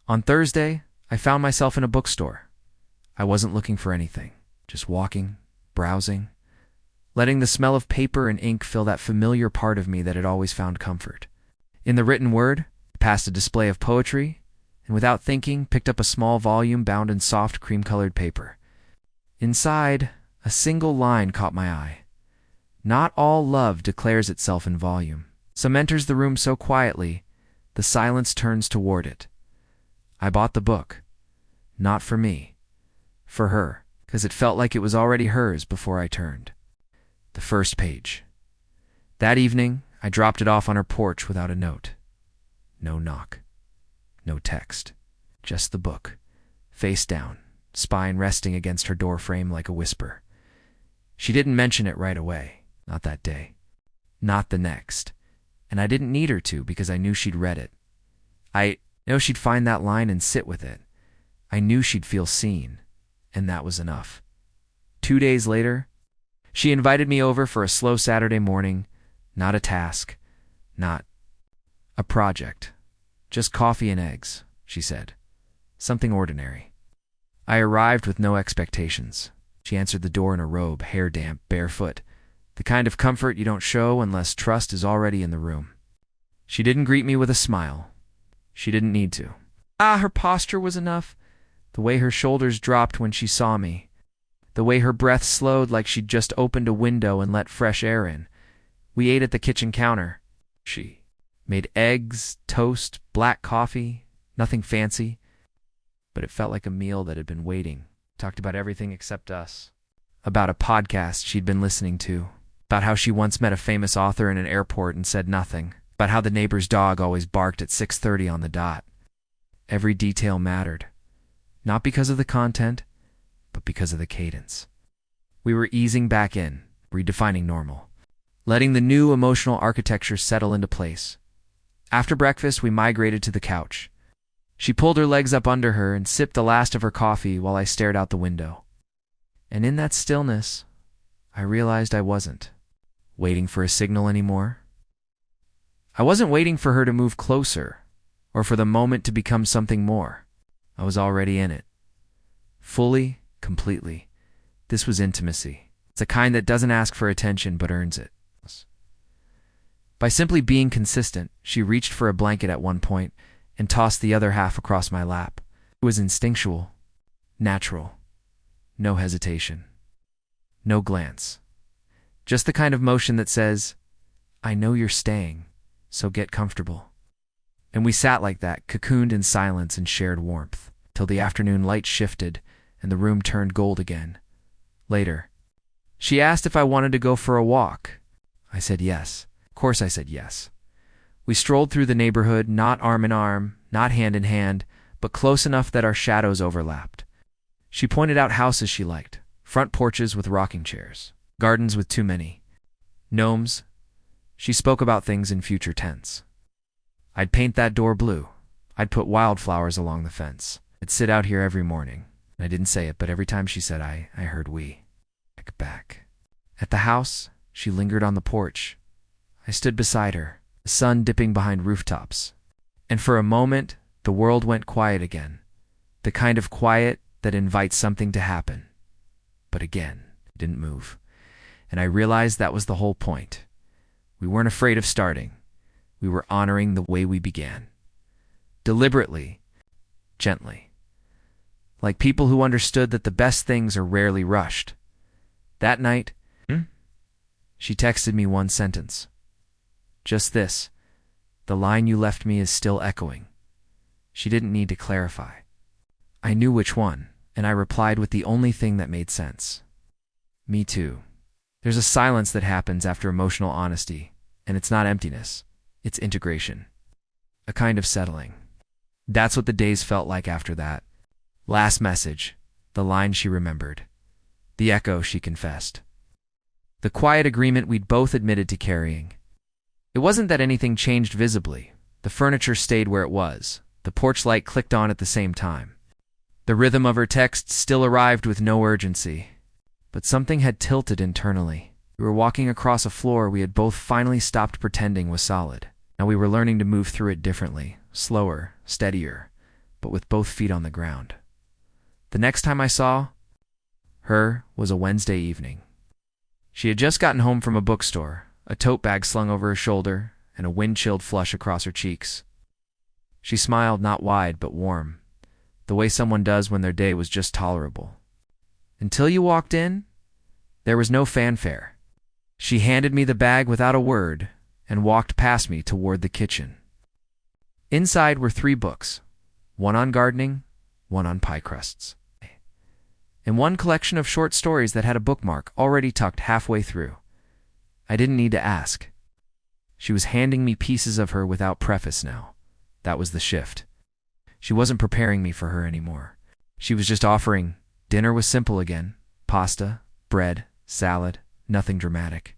On Thursday, I found myself in a bookstore. I wasn't looking for anything, just walking, browsing, letting the smell of paper and ink fill that familiar part of me that had always found comfort. In the written word, past a display of poetry, and without thinking, picked up a small volume bound in soft cream-colored paper. Inside, a single line caught my eye. Not all love declares itself in volume. Some enters the room so quietly, the silence turns toward it. I bought the book. Not for me. For her, because it felt like it was already hers before I turned. The first page. That evening, I dropped it off on her porch without a note. No knock. No text. Just the book. Face down, spine resting against her door frame like a whisper. She didn't mention it right away. Not that day. Not the next. And I didn't need her to because I knew she'd read it. I know she'd find that line and sit with it. I knew she'd feel seen, and that was enough. 2 days later, she invited me over for a slow Saturday morning, not a task, not a project, "Just coffee and eggs," she said. "Something ordinary." I arrived with no expectations. She answered the door in a robe, hair damp, barefoot, the kind of comfort you don't show unless trust is already in the room. She didn't greet me with a smile. She didn't need to. Her posture was enough. The way her shoulders dropped when she saw me. The way her breath slowed like she'd just opened a window and let fresh air in. We ate at the kitchen counter. She made eggs, toast, black coffee, nothing fancy. But it felt like a meal that had been waiting. Talked about everything except us. About a podcast she'd been listening to. About how she once met a famous author in an airport and said nothing. About how the neighbor's dog always barked at 6:30 on the dot. Every detail mattered. Not because of the content, but because of the cadence. We were easing back in, redefining normal. Letting the new emotional architecture settle into place. After breakfast, we migrated to the couch. She pulled her legs up under her and sipped the last of her coffee while I stared out the window. And in that stillness, I realized I wasn't waiting for a signal anymore. I wasn't waiting for her to move closer or for the moment to become something more. I was already in it. Fully, completely. This was intimacy. It's the kind that doesn't ask for attention but earns it. By simply being consistent, she reached for a blanket at one point and tossed the other half across my lap. It was instinctual, natural, no hesitation, no glance. Just the kind of motion that says, "I know you're staying, so get comfortable." And we sat like that, cocooned in silence and shared warmth, till the afternoon light shifted and the room turned gold again. Later, she asked if I wanted to go for a walk. I said yes. Of course I said yes. We strolled through the neighborhood, not arm in arm, not hand in hand, but close enough that our shadows overlapped. She pointed out houses she liked, front porches with rocking chairs, gardens with too many, gnomes. She spoke about things in future tense. I'd paint that door blue. I'd put wildflowers along the fence. I'd sit out here every morning. I didn't say it, but every time she said I heard we. Back. At the house, she lingered on the porch. I stood beside her, the sun dipping behind rooftops. And for a moment, the world went quiet again. The kind of quiet that invites something to happen. But again, it didn't move. And I realized that was the whole point. We weren't afraid of starting. We were honoring the way we began. Deliberately, gently. Like people who understood that the best things are rarely rushed. That night, she texted me one sentence. Just this. The line you left me is still echoing. She didn't need to clarify. I knew which one, and I replied with the only thing that made sense. Me too. There's a silence that happens after emotional honesty, and it's not emptiness. It's integration. A kind of settling. That's what the days felt like after that. Last message. The line she remembered. The echo she confessed. The quiet agreement we'd both admitted to carrying. It wasn't that anything changed visibly. The furniture stayed where it was. The porch light clicked on at the same time. The rhythm of her text still arrived with no urgency. But something had tilted internally. We were walking across a floor we had both finally stopped pretending was solid. Now we were learning to move through it differently, slower, steadier, but with both feet on the ground. The next time I saw her was a Wednesday evening. She had just gotten home from a bookstore, a tote bag slung over her shoulder, and a wind-chilled flush across her cheeks. She smiled not wide but warm, the way someone does when their day was just tolerable. Until you walked in, there was no fanfare. She handed me the bag without a word and walked past me toward the kitchen. Inside were 3 books, one on gardening, one on pie crusts, and one collection of short stories that had a bookmark already tucked halfway through. I didn't need to ask. She was handing me pieces of her without preface now. That was the shift. She wasn't preparing me for her anymore. She was just offering. Dinner was simple again. Pasta, bread, salad, nothing dramatic.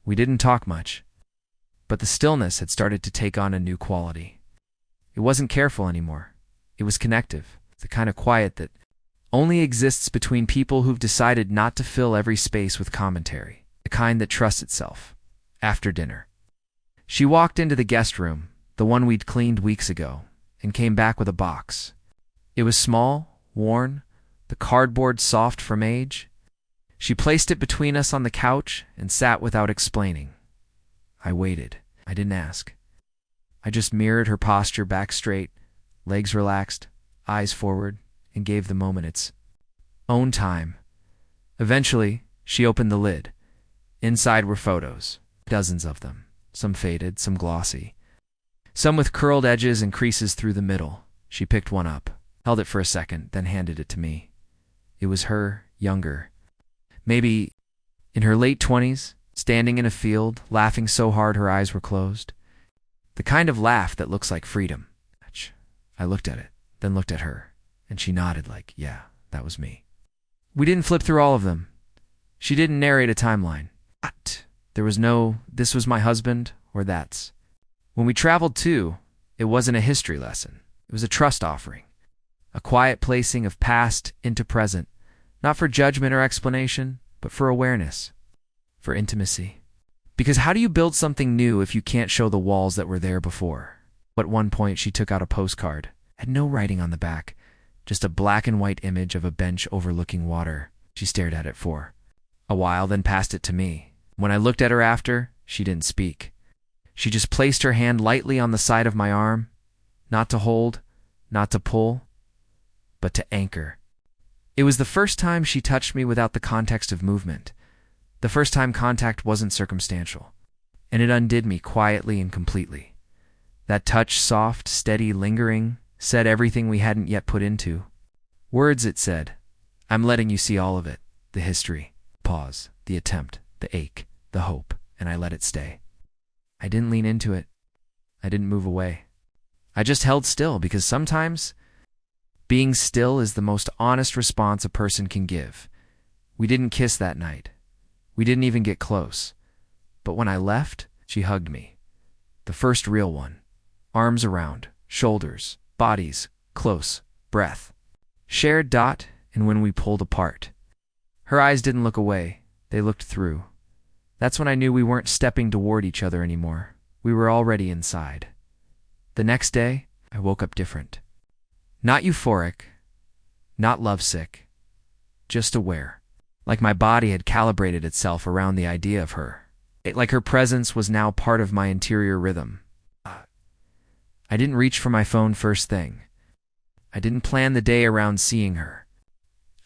We didn't talk much, but the stillness had started to take on a new quality. It wasn't careful anymore. It was connective, the kind of quiet that only exists between people who've decided not to fill every space with commentary, the kind that trusts itself. After dinner, she walked into the guest room, the one we'd cleaned weeks ago, and came back with a box. It was small, worn, the cardboard soft from age. She placed it between us on the couch and sat without explaining. I waited. I didn't ask. I just mirrored her posture, back straight, legs relaxed, eyes forward, and gave the moment its own time. Eventually, she opened the lid. Inside were photos, dozens of them, some faded, some glossy, some with curled edges and creases through the middle. She picked one up, held it for a second, then handed it to me. It was her, younger, maybe in her late 20s, standing in a field, laughing so hard her eyes were closed. The kind of laugh that looks like freedom. I looked at it, then looked at her, and she nodded like, yeah, that was me. We didn't flip through all of them. She didn't narrate a timeline. There was no, this was my husband, or that's. When we traveled too, it wasn't a history lesson. It was a trust offering. A quiet placing of past into present, not for judgment or explanation, but for awareness, for intimacy. Because how do you build something new if you can't show the walls that were there before? At one point, she took out a postcard. Had no writing on the back, just a black and white image of a bench overlooking water. She stared at it for a while, then passed it to me. When I looked at her after, she didn't speak. She just placed her hand lightly on the side of my arm, not to hold, not to pull, but to anchor. It was the first time she touched me without the context of movement. The first time contact wasn't circumstantial, and it undid me quietly and completely. That touch, soft, steady, lingering, said everything we hadn't yet put into words. It said, I'm letting you see all of it, the history, pause, the attempt, the ache, the hope, and I let it stay. I didn't lean into it. I didn't move away. I just held still, because sometimes being still is the most honest response a person can give. We didn't kiss that night. We didn't even get close. But when I left, she hugged me. The first real one. Arms around, shoulders, bodies, close, breath. Shared dot, and when we pulled apart. Her eyes didn't look away. They looked through. That's when I knew we weren't stepping toward each other anymore. We were already inside. The next day, I woke up different. Not euphoric, not lovesick, just aware. Like my body had calibrated itself around the idea of her. Like her presence was now part of my interior rhythm. I didn't reach for my phone first thing. I didn't plan the day around seeing her.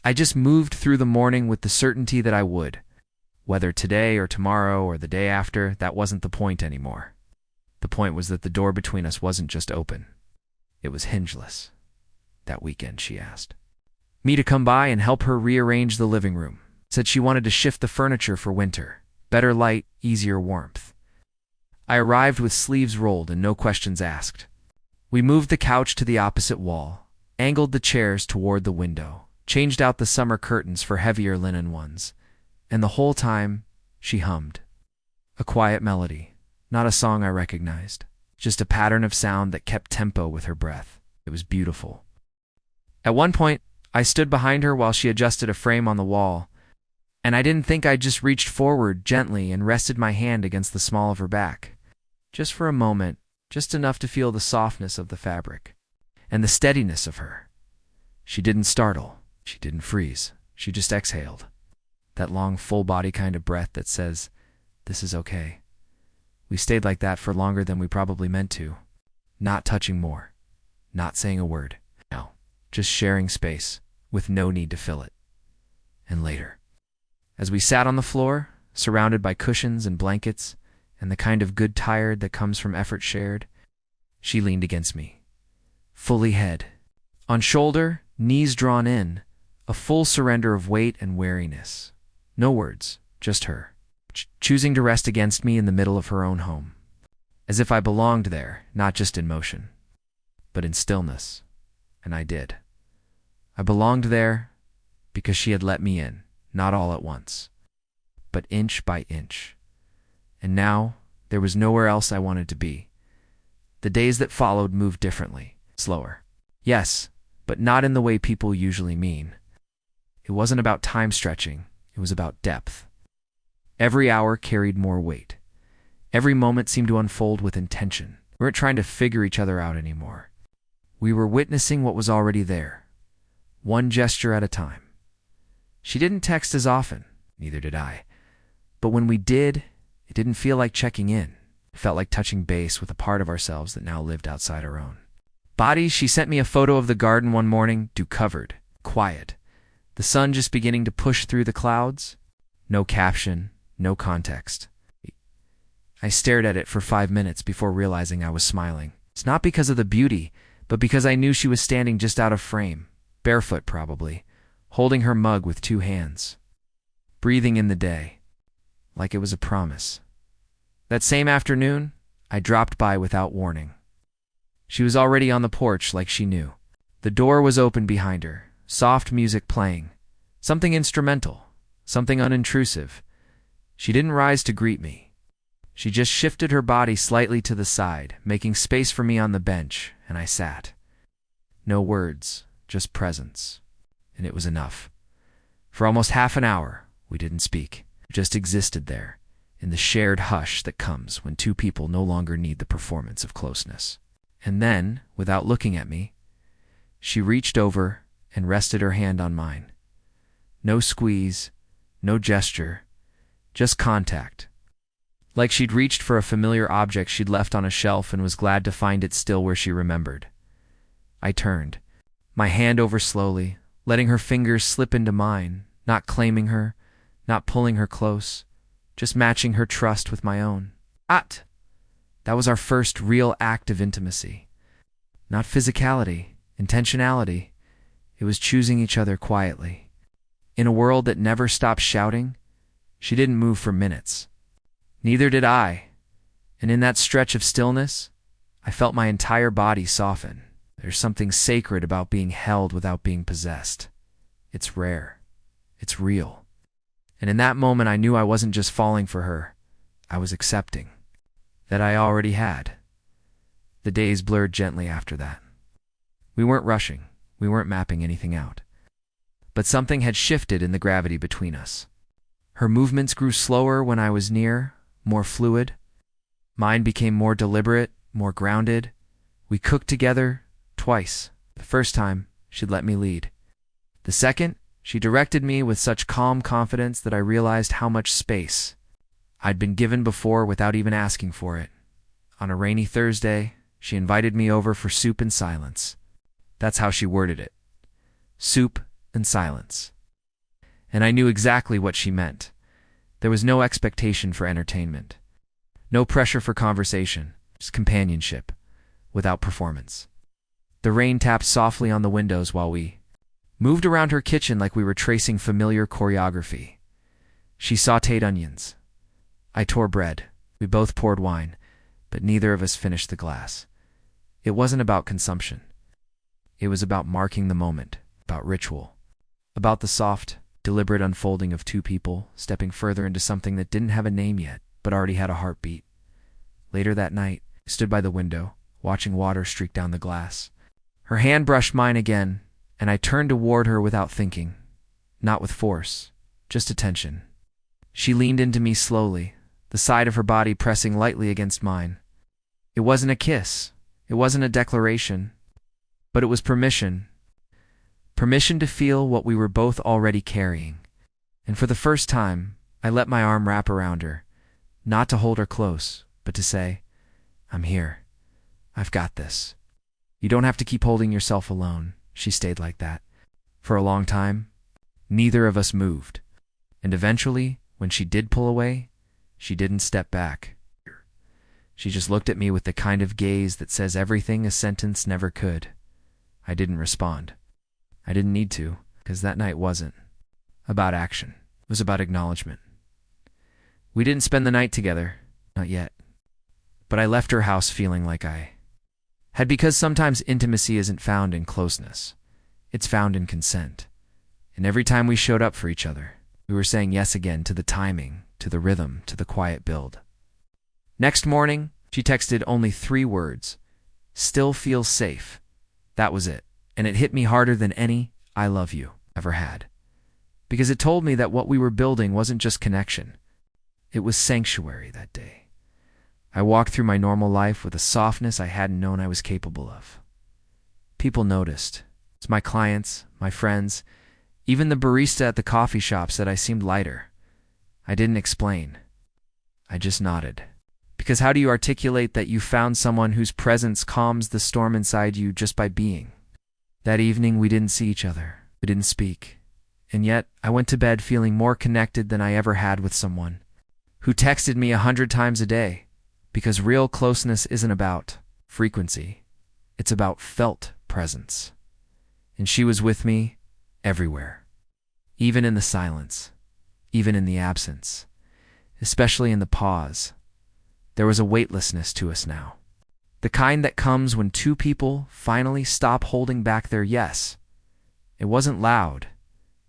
I just moved through the morning with the certainty that I would. Whether today or tomorrow or the day after, that wasn't the point anymore. The point was that the door between us wasn't just open. It was hingeless. That weekend, she asked me to come by and help her rearrange the living room. Said she wanted to shift the furniture for winter. Better light, easier warmth. I arrived with sleeves rolled and no questions asked. We moved the couch to the opposite wall, angled the chairs toward the window, changed out the summer curtains for heavier linen ones, and the whole time, she hummed. A quiet melody, not a song I recognized, just a pattern of sound that kept tempo with her breath. It was beautiful. At one point, I stood behind her while she adjusted a frame on the wall, and I didn't think. I just reached forward gently and rested my hand against the small of her back. Just for a moment, just enough to feel the softness of the fabric and the steadiness of her. She didn't startle. She didn't freeze. She just exhaled. That long, full-body kind of breath that says, this is okay. We stayed like that for longer than we probably meant to. Not touching more. Not saying a word. No. Just sharing space, with no need to fill it. And later, as we sat on the floor, surrounded by cushions and blankets, and the kind of good tired that comes from effort shared, she leaned against me. Fully head. On shoulder, knees drawn in, a full surrender of weight and wariness. No words, just her. Choosing to rest against me in the middle of her own home. As if I belonged there, not just in motion, but in stillness. And I did. I belonged there because she had let me in, not all at once, but inch by inch. And now, there was nowhere else I wanted to be. The days that followed moved differently, slower. Yes, but not in the way people usually mean. It wasn't about time stretching, it was about depth. Every hour carried more weight. Every moment seemed to unfold with intention. We weren't trying to figure each other out anymore. We were witnessing what was already there, one gesture at a time. She didn't text as often, neither did I. But when we did, it didn't feel like checking in. It felt like touching base with a part of ourselves that now lived outside our own. Bodies, she sent me a photo of the garden one morning, covered, quiet. The sun just beginning to push through the clouds. No caption, no context. I stared at it for 5 minutes before realizing I was smiling. It's not because of the beauty, but because I knew she was standing just out of frame, barefoot probably, holding her mug with 2 hands, breathing in the day, like it was a promise. That same afternoon, I dropped by without warning. She was already on the porch like she knew. The door was open behind her, soft music playing, something instrumental, something unintrusive. She didn't rise to greet me. She just shifted her body slightly to the side, making space for me on the bench, and I sat. No words, just presence. And it was enough. For almost half an hour, we didn't speak. We just existed there, in the shared hush that comes when 2 people no longer need the performance of closeness. And then, without looking at me, she reached over and rested her hand on mine. No squeeze, no gesture, just contact. Like she'd reached for a familiar object she'd left on a shelf and was glad to find it still where she remembered. I turned, my hand over slowly, letting her fingers slip into mine, not claiming her, not pulling her close, just matching her trust with my own. That was our first real act of intimacy. Not physicality, intentionality. It was choosing each other quietly. In a world that never stopped shouting, she didn't move for minutes. Neither did I, and in that stretch of stillness, I felt my entire body soften. There's something sacred about being held without being possessed. It's rare. It's real. And in that moment I knew I wasn't just falling for her. I was accepting. That I already had. The days blurred gently after that. We weren't rushing. We weren't mapping anything out. But something had shifted in the gravity between us. Her movements grew slower when I was near, more fluid. Mine became more deliberate, more grounded. We cooked together twice. The first time, she'd let me lead. The second, she directed me with such calm confidence that I realized how much space I'd been given before without even asking for it. On a rainy Thursday, she invited me over for soup and silence. That's how she worded it. Soup and silence. And I knew exactly what she meant. There was no expectation for entertainment. No pressure for conversation, just companionship, without performance. The rain tapped softly on the windows while we moved around her kitchen like we were tracing familiar choreography. She sautéed onions. I tore bread. We both poured wine, but neither of us finished the glass. It wasn't about consumption. It was about marking the moment, about ritual, about the soft, deliberate unfolding of 2 people stepping further into something that didn't have a name yet, but already had a heartbeat. Later that night, I stood by the window, watching water streak down the glass. Her hand brushed mine again, and I turned toward her without thinking. Not with force, just attention. She leaned into me slowly, the side of her body pressing lightly against mine. It wasn't a kiss. It wasn't a declaration. But it was permission. Permission to feel what we were both already carrying. And for the first time, I let my arm wrap around her, not to hold her close, but to say, I'm here. I've got this. You don't have to keep holding yourself alone. She stayed like that. For a long time, neither of us moved. And eventually, when she did pull away, she didn't step back. She just looked at me with the kind of gaze that says everything a sentence never could. I didn't respond. I didn't need to, because that night wasn't about action. It was about acknowledgement. We didn't spend the night together, not yet. But I left her house feeling like I had, because sometimes intimacy isn't found in closeness. It's found in consent. And every time we showed up for each other, we were saying yes again to the timing, to the rhythm, to the quiet build. Next morning, she texted only 3 words. Still feels safe. That was it. And it hit me harder than any "I love you" ever had. Because it told me that what we were building wasn't just connection. It was sanctuary that day. I walked through my normal life with a softness I hadn't known I was capable of. People noticed. It's my clients, my friends, even the barista at the coffee shop said I seemed lighter. I didn't explain. I just nodded. Because how do you articulate that you found someone whose presence calms the storm inside you just by being? That evening, we didn't see each other. We didn't speak. And yet, I went to bed feeling more connected than I ever had with someone who texted me 100 times a day. Because real closeness isn't about frequency. It's about felt presence. And she was with me everywhere. Even in the silence. Even in the absence. Especially in the pause. There was a weightlessness to us now. The kind that comes when two people finally stop holding back their yes. It wasn't loud.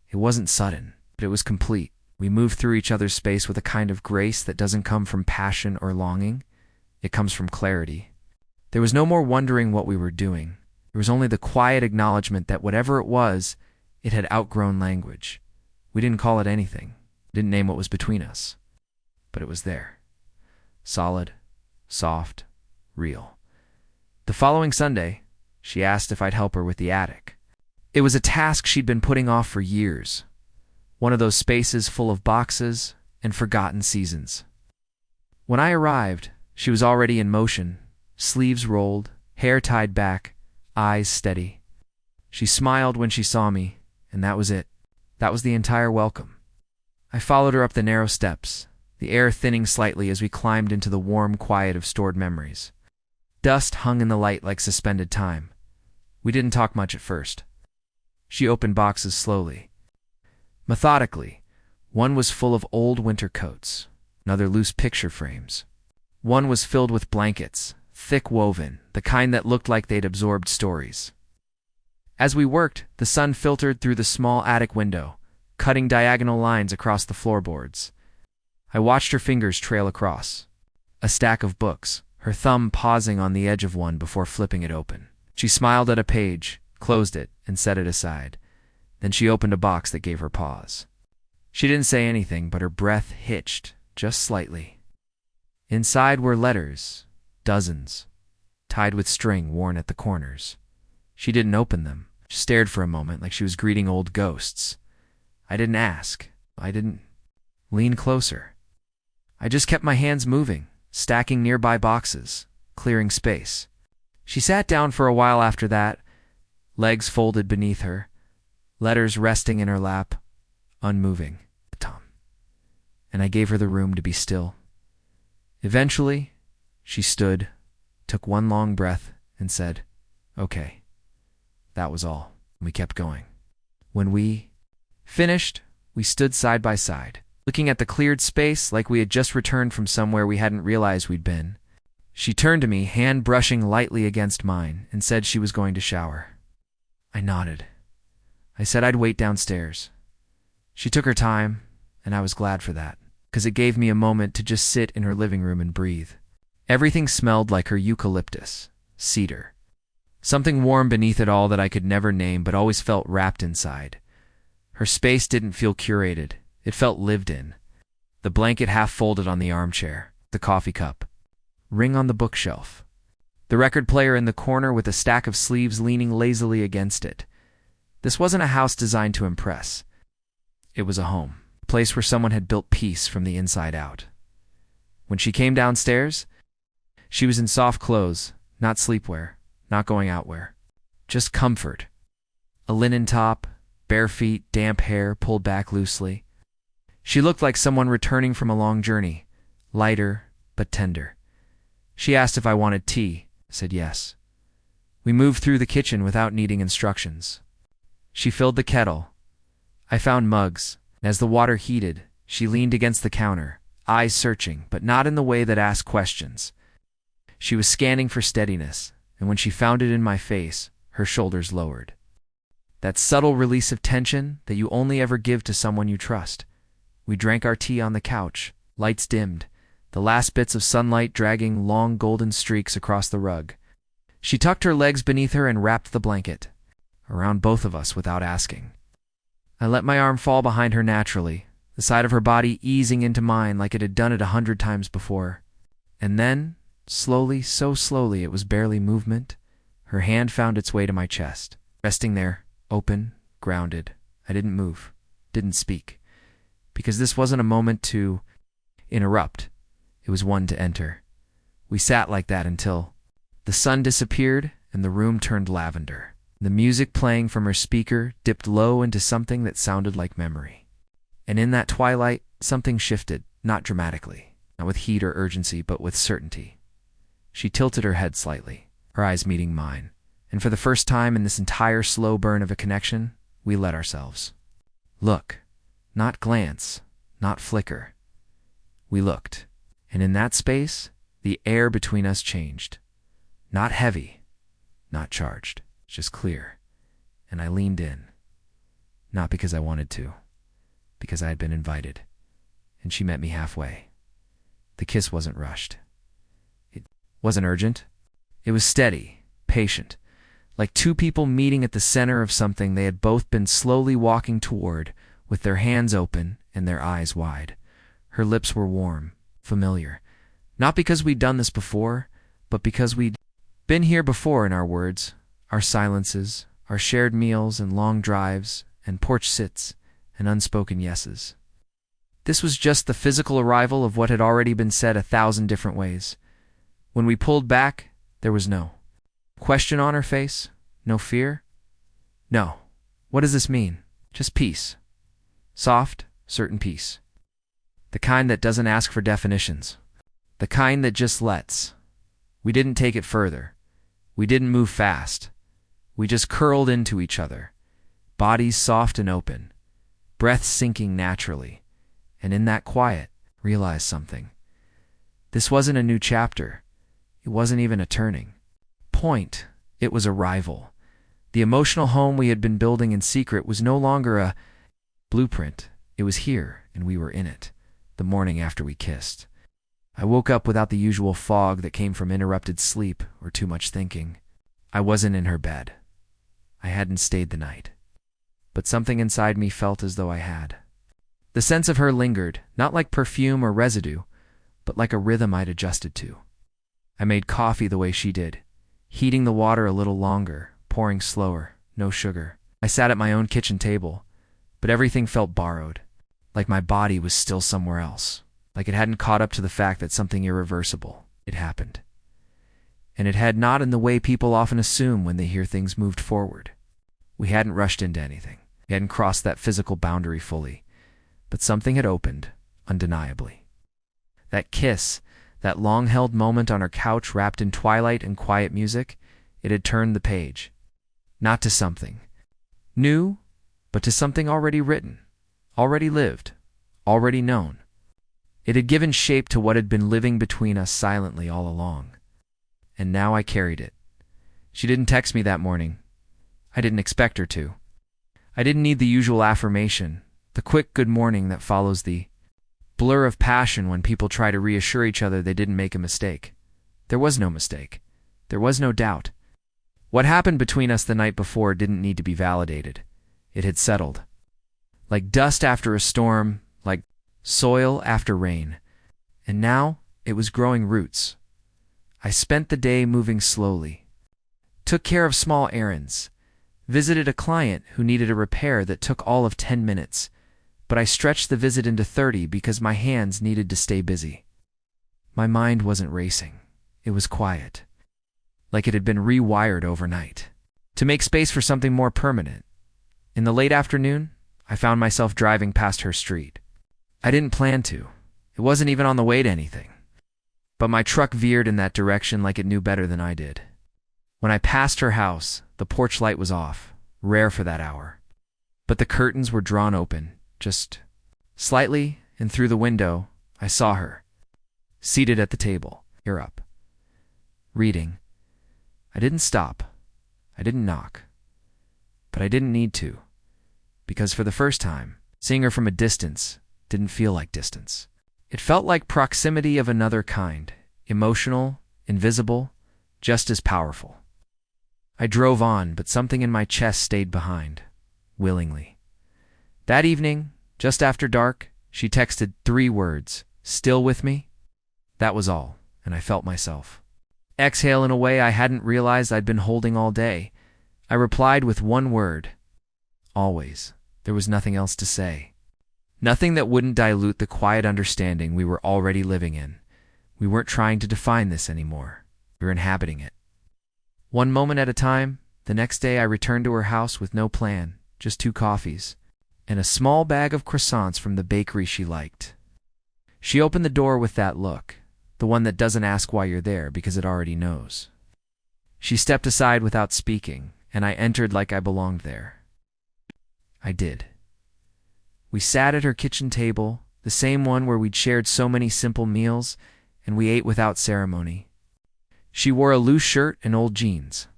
It wasn't sudden, but it was complete. We moved through each other's space with a kind of grace that doesn't come from passion or longing. It comes from clarity. There was no more wondering what we were doing. There was only the quiet acknowledgement that whatever it was, it had outgrown language. We didn't call it anything. Didn't name what was between us. But it was there. Solid, soft, real. The following Sunday, she asked if I'd help her with the attic. It was a task she'd been putting off for years. One of those spaces full of boxes and forgotten seasons. When I arrived, she was already in motion, sleeves rolled, hair tied back, eyes steady. She smiled when she saw me, and that was it. That was the entire welcome. I followed her up the narrow steps, the air thinning slightly as we climbed into the warm quiet of stored memories. Dust hung in the light like suspended time. We didn't talk much at first. She opened boxes slowly. Methodically, one was full of old winter coats, another loose picture frames. One was filled with blankets, thick woven, the kind that looked like they'd absorbed stories. As we worked, the sun filtered through the small attic window, cutting diagonal lines across the floorboards. I watched her fingers trail across. A stack of books, her thumb pausing on the edge of one before flipping it open. She smiled at a page, closed it, and set it aside. Then she opened a box that gave her pause. She didn't say anything, but her breath hitched, just slightly. Inside were letters, dozens, tied with string worn at the corners. She didn't open them, just stared for a moment like she was greeting old ghosts. I didn't ask. I didn't lean closer. I just kept my hands moving, stacking nearby boxes, clearing space. She sat down for a while after that, legs folded beneath her, letters resting in her lap, unmoving. Tom. And I gave her the room to be still. Eventually, she stood, took one long breath, and said, "Okay." That was all. We kept going. When we finished, we stood side by side, looking at the cleared space like we had just returned from somewhere we hadn't realized we'd been. She turned to me, hand brushing lightly against mine, and said she was going to shower. I nodded. I said I'd wait downstairs. She took her time, and I was glad for that, because it gave me a moment to just sit in her living room and breathe. Everything smelled like her eucalyptus, cedar. Something warm beneath it all that I could never name but always felt wrapped inside. Her space didn't feel curated. It felt lived in. The blanket half folded on the armchair, the coffee cup, ring on the bookshelf, the record player in the corner with a stack of sleeves leaning lazily against it. This wasn't a house designed to impress. It was a home, a place where someone had built peace from the inside out. When she came downstairs, she was in soft clothes, not sleepwear, not going out wear, just comfort. A linen top, bare feet, damp hair pulled back loosely. She looked like someone returning from a long journey, lighter but tender. She asked if I wanted tea. I said yes. We moved through the kitchen without needing instructions. She filled the kettle. I found mugs, and as the water heated, she leaned against the counter, eyes searching, but not in the way that asked questions. She was scanning for steadiness, and when she found it in my face, her shoulders lowered. That subtle release of tension that you only ever give to someone you trust. We drank our tea on the couch, lights dimmed, the last bits of sunlight dragging long golden streaks across the rug. She tucked her legs beneath her and wrapped the blanket around both of us without asking. I let my arm fall behind her naturally, the side of her body easing into mine like it had done it 100 times before. And then Slowly, so slowly it was barely movement, her hand found its way to my chest. Resting there, open, grounded, I didn't move, didn't speak. Because this wasn't a moment to interrupt. It was one to enter. We sat like that until the sun disappeared and the room turned lavender. The music playing from her speaker dipped low into something that sounded like memory. And in that twilight, something shifted, not dramatically, not with heat or urgency, but with certainty. She tilted her head slightly, her eyes meeting mine, and for the first time in this entire slow burn of a connection, we let ourselves look, not glance, not flicker. We looked, and in that space, the air between us changed. Not heavy, not charged, just clear. And I leaned in, not because I wanted to, because I had been invited, and she met me halfway. The kiss wasn't rushed. It wasn't urgent. It was steady, patient, like two people meeting at the center of something they had both been slowly walking toward, with their hands open and their eyes wide. Her lips were warm, familiar, not because we'd done this before, but because we'd been here before in our words, our silences, our shared meals and long drives and porch sits and unspoken yeses. This was just the physical arrival of what had already been said 1,000 different ways. When we pulled back, there was no question on her face, no fear. No. What does this mean? Just peace. Soft, certain peace. The kind that doesn't ask for definitions. The kind that just lets. We didn't take it further. We didn't move fast. We just curled into each other, bodies soft and open, breath sinking naturally, and in that quiet, realized something. This wasn't a new chapter. It wasn't even a turning point. It was arrival. The emotional home we had been building in secret was no longer a blueprint. It was here, and we were in it, the morning after we kissed. I woke up without the usual fog that came from interrupted sleep or too much thinking. I wasn't in her bed. I hadn't stayed the night. But something inside me felt as though I had. The sense of her lingered, not like perfume or residue, but like a rhythm I'd adjusted to. I made coffee the way she did, heating the water a little longer, pouring slower, no sugar. I sat at my own kitchen table, but everything felt borrowed, like my body was still somewhere else, like it hadn't caught up to the fact that something irreversible had happened. And it had not in the way people often assume when they hear things moved forward. We hadn't rushed into anything. We hadn't crossed that physical boundary fully, but something had opened, undeniably. That kiss, that long-held moment on her couch wrapped in twilight and quiet music, it had turned the page. Not to something new, but to something already written, already lived, already known. It had given shape to what had been living between us silently all along. And now I carried it. She didn't text me that morning. I didn't expect her to. I didn't need the usual affirmation, the quick good morning that follows the blur of passion when people try to reassure each other they didn't make a mistake. There was no mistake. There was no doubt. What happened between us the night before didn't need to be validated. It had settled. Like dust after a storm, like soil after rain. And now it was growing roots. I spent the day moving slowly, took care of small errands, visited a client who needed a repair that took all of 10 minutes, but I stretched the visit into 30 because my hands needed to stay busy. My mind wasn't racing. It was quiet, like it had been rewired overnight, to make space for something more permanent. In the late afternoon, I found myself driving past her street. I didn't plan to. It wasn't even on the way to anything. But my truck veered in that direction like it knew better than I did. When I passed her house, the porch light was off, rare for that hour. But the curtains were drawn open, just slightly, and through the window, I saw her, seated at the table, ear up, reading. I didn't stop. I didn't knock. But I didn't need to, because for the first time, seeing her from a distance didn't feel like distance. It felt like proximity of another kind, emotional, invisible, just as powerful. I drove on, but something in my chest stayed behind, willingly. That evening, just after dark, she texted 3 words, "Still with me?" That was all, and I felt myself exhale in a way I hadn't realized I'd been holding all day. I replied with one word. Always. There was nothing else to say. Nothing that wouldn't dilute the quiet understanding we were already living in. We weren't trying to define this anymore. We were inhabiting it. One moment at a time, the next day I returned to her house with no plan, just 2 coffees, and a small bag of croissants from the bakery she liked. She opened the door with that look, the one that doesn't ask why you're there because it already knows. She stepped aside without speaking, and I entered like I belonged there. I did. We sat at her kitchen table, the same one where we'd shared so many simple meals, and we ate without ceremony. She wore a loose shirt and old jeans.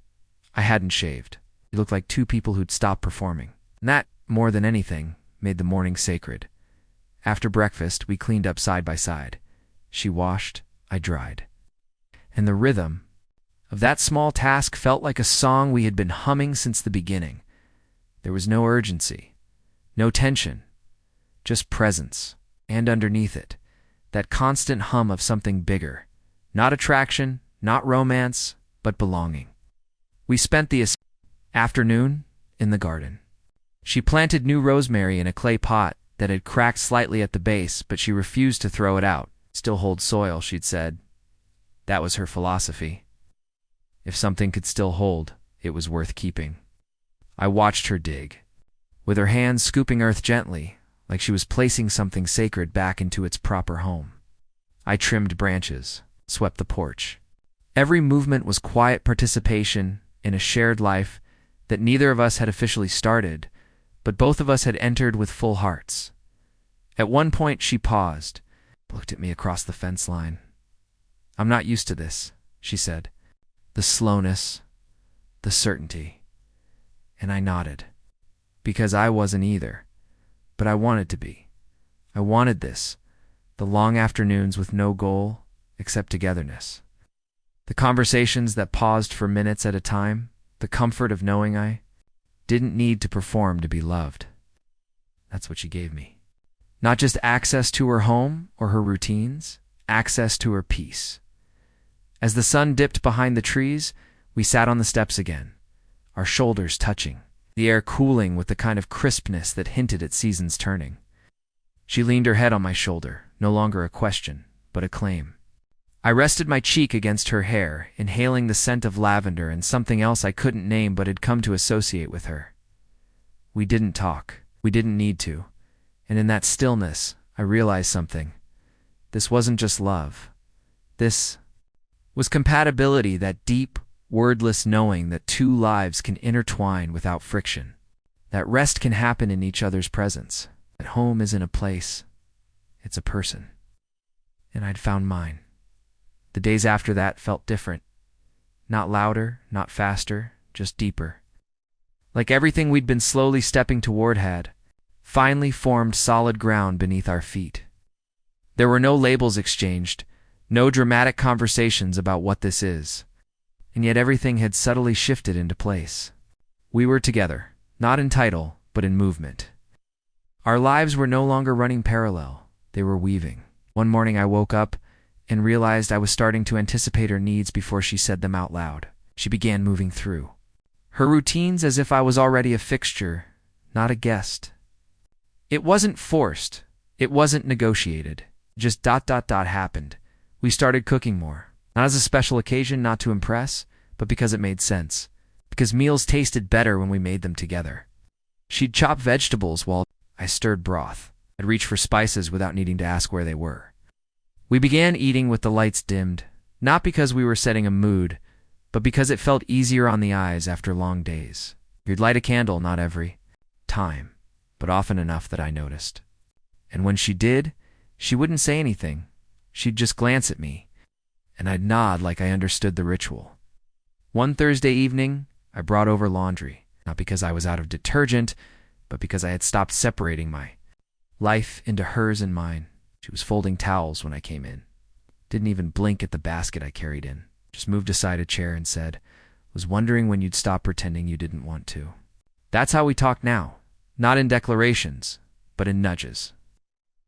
I hadn't shaved. We looked like 2 people who'd stopped performing. And that, more than anything, made the morning sacred. After breakfast, we cleaned up side by side. She washed, I dried. And the rhythm of that small task felt like a song we had been humming since the beginning. There was no urgency, no tension, just presence, and underneath it, that constant hum of something bigger. Not attraction, not romance, but belonging. We spent the afternoon in the garden. She planted new rosemary in a clay pot that had cracked slightly at the base, but she refused to throw it out. Still hold soil, she'd said. That was her philosophy. If something could still hold, it was worth keeping. I watched her dig, with her hands scooping earth gently, like she was placing something sacred back into its proper home. I trimmed branches, swept the porch. Every movement was quiet participation in a shared life that neither of us had officially started, but both of us had entered with full hearts. At one point she paused, looked at me across the fence line. I'm not used to this, she said. The slowness, the certainty. And I nodded, because I wasn't either. But I wanted to be. I wanted this, the long afternoons with no goal except togetherness. The conversations that paused for minutes at a time, the comfort of knowing I didn't need to perform to be loved. That's what she gave me. Not just access to her home or her routines, access to her peace. As the sun dipped behind the trees, we sat on the steps again, our shoulders touching, the air cooling with the kind of crispness that hinted at seasons turning. She leaned her head on my shoulder, no longer a question, but a claim. I rested my cheek against her hair, inhaling the scent of lavender and something else I couldn't name but had come to associate with her. We didn't talk. We didn't need to. And in that stillness, I realized something. This wasn't just love. This was compatibility, that deep, wordless knowing that 2 lives can intertwine without friction. That rest can happen in each other's presence. That home isn't a place, it's a person. And I'd found mine. The days after that felt different. Not louder, not faster, just deeper. Like everything we'd been slowly stepping toward had finally formed solid ground beneath our feet. There were no labels exchanged, no dramatic conversations about what this is. And yet everything had subtly shifted into place. We were together, not in title, but in movement. Our lives were no longer running parallel, they were weaving. One morning I woke up and realized I was starting to anticipate her needs before she said them out loud. She began moving through her routines as if I was already a fixture, not a guest. It wasn't forced. It wasn't negotiated. Just ... happened. We started cooking more. Not as a special occasion, not to impress, but because it made sense. Because meals tasted better when we made them together. She'd chop vegetables while I stirred broth. I'd reach for spices without needing to ask where they were. We began eating with the lights dimmed, not because we were setting a mood, but because it felt easier on the eyes after long days. You'd light a candle not every time, but often enough that I noticed. And when she did, she wouldn't say anything. She'd just glance at me, and I'd nod like I understood the ritual. One Thursday evening, I brought over laundry, not because I was out of detergent, but because I had stopped separating my life into hers and mine. She was folding towels when I came in. Didn't even blink at the basket I carried in. Just moved aside a chair and said, "Was wondering when you'd stop pretending you didn't want to." That's how we talk now. Not in declarations, but in nudges.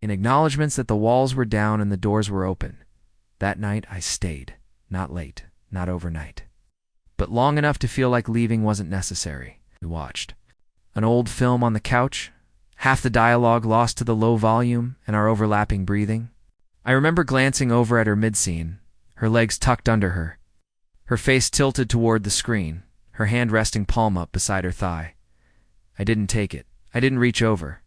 In acknowledgments that the walls were down and the doors were open. That night I stayed, not late, not overnight, but long enough to feel like leaving wasn't necessary. We watched an old film on the couch, half the dialogue lost to the low volume and our overlapping breathing. I remember glancing over at her mid-scene, her legs tucked under her, her face tilted toward the screen, her hand resting palm up beside her thigh. I didn't take it. I didn't reach over.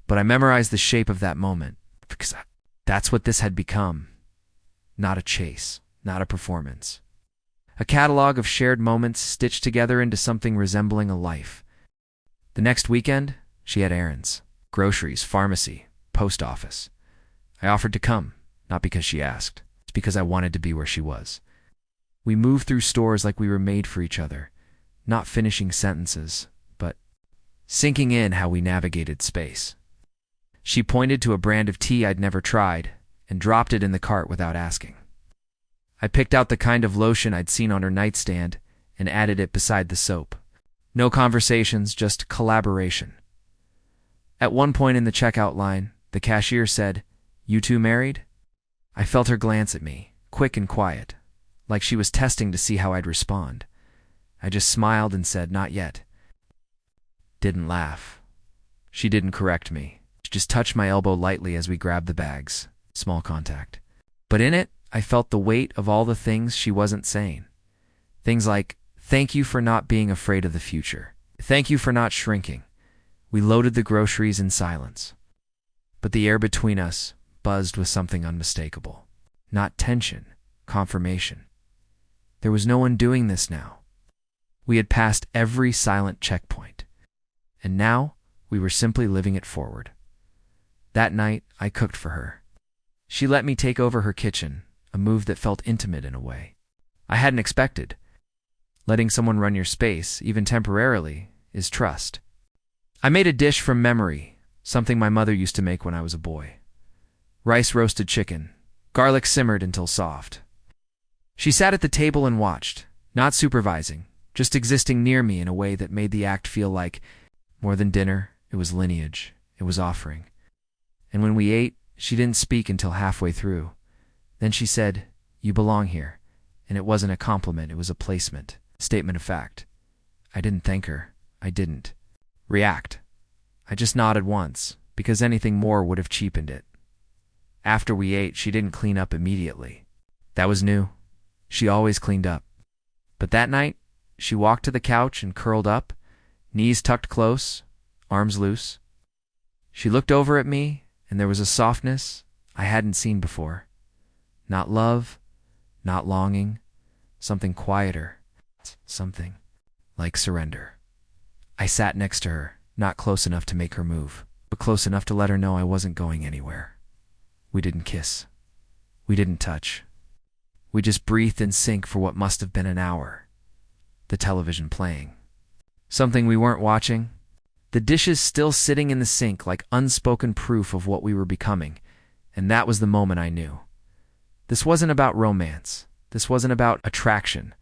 But I memorized the shape of that moment, because that's what this had become. Not a chase, not a performance. A catalog of shared moments stitched together into something resembling a life. The next weekend, she had errands, groceries, pharmacy, post office. I offered to come, not because she asked. It's because I wanted to be where she was. We moved through stores like we were made for each other, not finishing sentences, but sinking in how we navigated space. She pointed to a brand of tea I'd never tried and dropped it in the cart without asking. I picked out the kind of lotion I'd seen on her nightstand and added it beside the soap. No conversations, just collaboration. At one point in the checkout line, the cashier said, "You two married?" I felt her glance at me, quick and quiet, like she was testing to see how I'd respond. I just smiled and said, "Not yet." Didn't laugh. She didn't correct me. She just touched my elbow lightly as we grabbed the bags. Small contact. But in it, I felt the weight of all the things she wasn't saying. Things like, "Thank you for not being afraid of the future. Thank you for not shrinking." We loaded the groceries in silence. But the air between us buzzed with something unmistakable. Not tension, confirmation. There was no one doing this now. We had passed every silent checkpoint. And now, we were simply living it forward. That night, I cooked for her. She let me take over her kitchen, a move that felt intimate in a way I hadn't expected. Letting someone run your space, even temporarily, is trust. I made a dish from memory, something my mother used to make when I was a boy. Rice roasted chicken, garlic simmered until soft. She sat at the table and watched, not supervising, just existing near me in a way that made the act feel like more than dinner. It was lineage, it was offering. And when we ate, she didn't speak until halfway through. Then she said, "You belong here." And it wasn't a compliment, it was a placement, statement of fact. I didn't thank her. I didn't react. I just nodded once, because anything more would have cheapened it. After we ate, she didn't clean up immediately. That was new. She always cleaned up. But that night, she walked to the couch and curled up, knees tucked close, arms loose. She looked over at me, and there was a softness I hadn't seen before. Not love, not longing, something quieter, something like surrender. I sat next to her, not close enough to make her move, but close enough to let her know I wasn't going anywhere. We didn't kiss. We didn't touch. We just breathed in sync for what must have been an hour. The television playing. Something we weren't watching. The dishes still sitting in the sink like unspoken proof of what we were becoming, and that was the moment I knew. This wasn't about romance. This wasn't about attraction.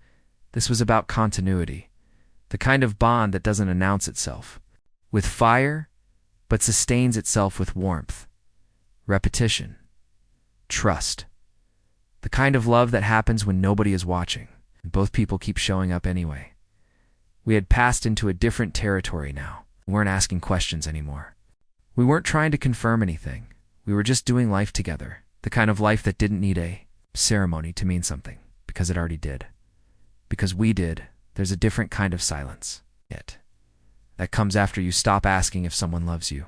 This was about continuity. The kind of bond that doesn't announce itself with fire, but sustains itself with warmth, repetition, trust. The kind of love that happens when nobody is watching, and both people keep showing up anyway. We had passed into a different territory now. We weren't asking questions anymore. We weren't trying to confirm anything. We were just doing life together, the kind of life that didn't need a ceremony to mean something, because it already did. Because we did, there's a different kind of silence. That comes after you stop asking if someone loves you.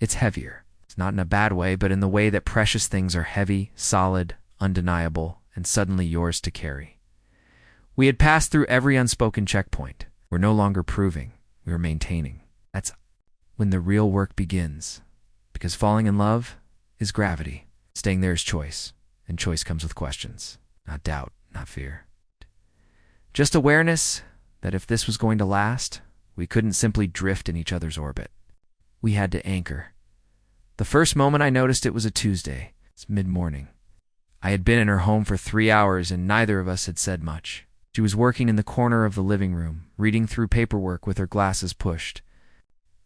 It's heavier. It's not in a bad way, but in the way that precious things are heavy, solid, undeniable, and suddenly yours to carry. We had passed through every unspoken checkpoint. We're no longer proving, we were maintaining. That's when the real work begins. Because falling in love is gravity. Staying there is choice, and choice comes with questions. Not doubt, not fear. Just awareness that if this was going to last, we couldn't simply drift in each other's orbit. We had to anchor. The first moment I noticed it was a Tuesday. It's mid-morning. I had been in her home for 3 hours and neither of us had said much. She was working in the corner of the living room, reading through paperwork with her glasses pushed.